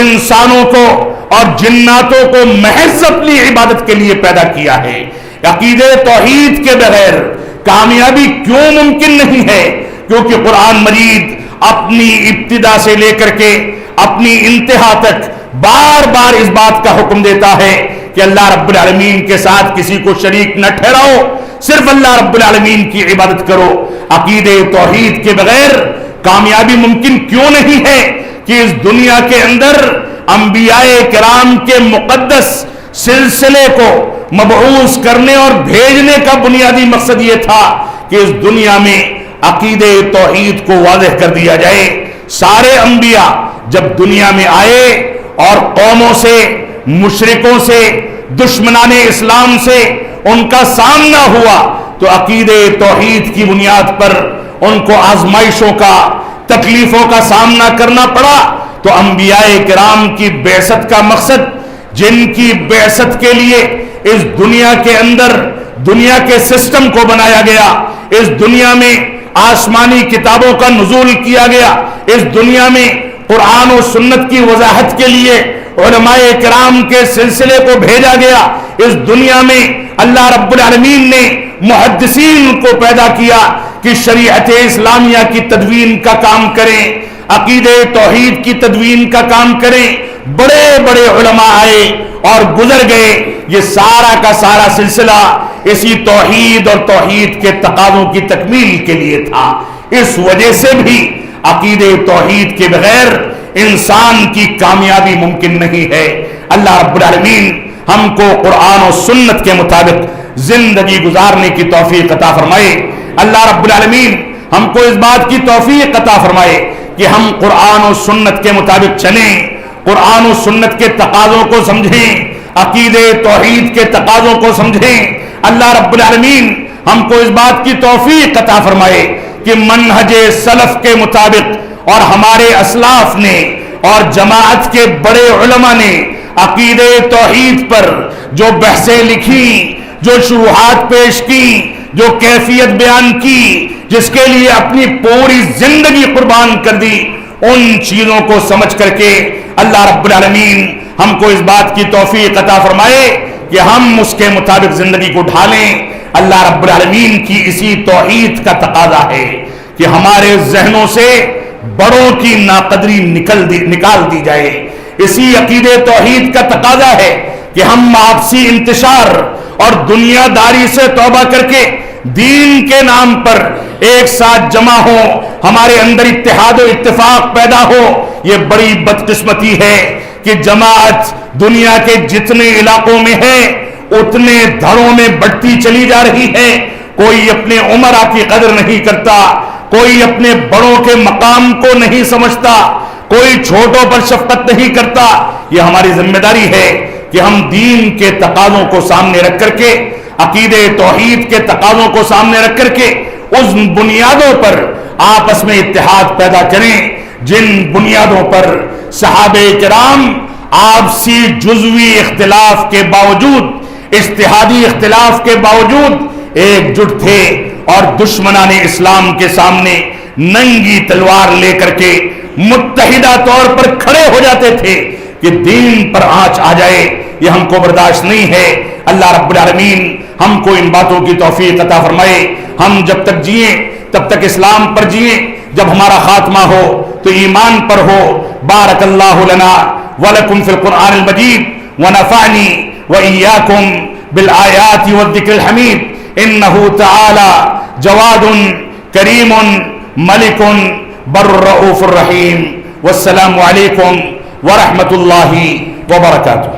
انسانوں کو اور جناتوں کو محض اپنی عبادت کے لیے پیدا کیا ہے۔ عقید توحید کے بغیر کامیابی کیوں ممکن نہیں ہے؟ کیونکہ قرآن مجید اپنی ابتدا سے لے کر کے اپنی انتہا تک بار بار اس بات کا حکم دیتا ہے کہ اللہ رب العالمین کے ساتھ کسی کو شریک نہ ٹھہراؤ، صرف اللہ رب العالمین کی عبادت کرو۔ عقید توحید کے بغیر کامیابی ممکن کیوں نہیں ہے کہ اس دنیا کے اندر انبیاء کرام کے مقدس سلسلے کو مبعوث کرنے اور بھیجنے کا بنیادی مقصد یہ تھا کہ اس دنیا میں عقید توحید کو واضح کر دیا جائے۔ سارے انبیاء جب دنیا میں آئے اور قوموں سے، مشرکوں سے، دشمنان اسلام سے ان کا سامنا ہوا تو عقید توحید کی بنیاد پر ان کو آزمائشوں کا، تکلیفوں کا سامنا کرنا پڑا۔ تو انبیاء کرام کی بعثت کا مقصد، جن کی بعثت کے لیے اس دنیا کے اندر دنیا کے سسٹم کو بنایا گیا، اس دنیا میں آسمانی کتابوں کا نزول کیا گیا، اس دنیا میں قرآن و سنت کی وضاحت کے لیے علماء کرام کے سلسلے کو بھیجا گیا، اس دنیا میں اللہ رب العالمین نے محدثین کو پیدا کیا کہ شریعت اسلامیہ کی تدوین کا کام کریں، عقید توحید کی تدوین کا کام کریں۔ بڑے بڑے علماء آئے اور گزر گئے، یہ سارا کا سارا سلسلہ اسی توحید اور توحید کے تقاضوں کی تکمیل کے لیے تھا۔ اس وجہ سے بھی عقید توحید کے بغیر انسان کی کامیابی ممکن نہیں ہے۔ اللہ رب العالمین ہم کو قرآن و سنت کے مطابق زندگی گزارنے کی توفیق عطا فرمائے۔ اللہ رب العالمین ہم کو اس بات کی توفیق عطا فرمائے کہ ہم قرآن و سنت کے مطابق چلیں، قرآن و سنت کے تقاضوں کو سمجھیں، عقیدے توحید کے تقاضوں کو سمجھیں۔ اللہ رب العالمین ہم کو اس بات کی توفیق عطا فرمائے کہ منہج سلف کے مطابق اور ہمارے اسلاف نے اور جماعت کے بڑے علماء نے عقیدے توحید پر جو بحثیں لکھی، جو شروحات پیش کی، جو کیفیت بیان کی، جس کے لیے اپنی پوری زندگی قربان کر دی، ان چیزوں کو سمجھ کر کے اللہ رب العالمین ہم کو اس بات کی توفیق عطا فرمائے کہ ہم اس کے مطابق زندگی کو ڈھالیں۔ اللہ رب العالمین کی اسی توحید کا تقاضا ہے کہ ہمارے ذہنوں سے بڑوں کی ناقدری نکال دی جائے۔ اسی عقیدے توحید کا تقاضا ہے کہ ہم آپسی انتشار اور دنیا داری سے توبہ کر کے دین کے نام پر ایک ساتھ جمع ہو، ہمارے اندر اتحاد و اتفاق پیدا ہو۔ یہ بڑی بدقسمتی ہے کہ جماعت دنیا کے جتنے علاقوں میں ہے اتنے دھڑوں میں بڑھتی چلی جا رہی ہے۔ کوئی اپنے عمرا کی قدر نہیں کرتا، کوئی اپنے بڑوں کے مقام کو نہیں سمجھتا، کوئی چھوٹوں پر شفقت نہیں کرتا۔ یہ ہماری ذمہ داری ہے کہ ہم دین کے تقاضوں کو سامنے رکھ کر کے، عقیدے توحید کے تقاضوں کو سامنے رکھ کر کے اس بنیادوں پر آپس میں اتحاد پیدا کریں جن بنیادوں پر صحابہ کرام آپسی جزوی اختلاف کے باوجود، اجتہادی اختلاف کے باوجود ایک جٹ تھے اور دشمنان اسلام کے سامنے ننگی تلوار لے کر کے متحدہ طور پر کھڑے ہو جاتے تھے کہ دین پر آنچ آ جائے۔ یہ ہم کو برداشت نہیں ہے۔ اللہ رب العالمین ہم کو ان باتوں کی توفیق عطا فرمائے۔ ہم جب تک جئیں تب تک اسلام پر جئیں، جب ہمارا خاتمہ ہو تو ایمان پر ہو۔ بارک اللہ لنا ولکم فی القرآن المجید ونفعنی وإیاکم بالآیات والذکر الحمید انہ تعالی جواد کریم ملک بر الرؤوف الرحیم۔ والسلام علیکم ورحمۃ اللہ وبرکاتہ۔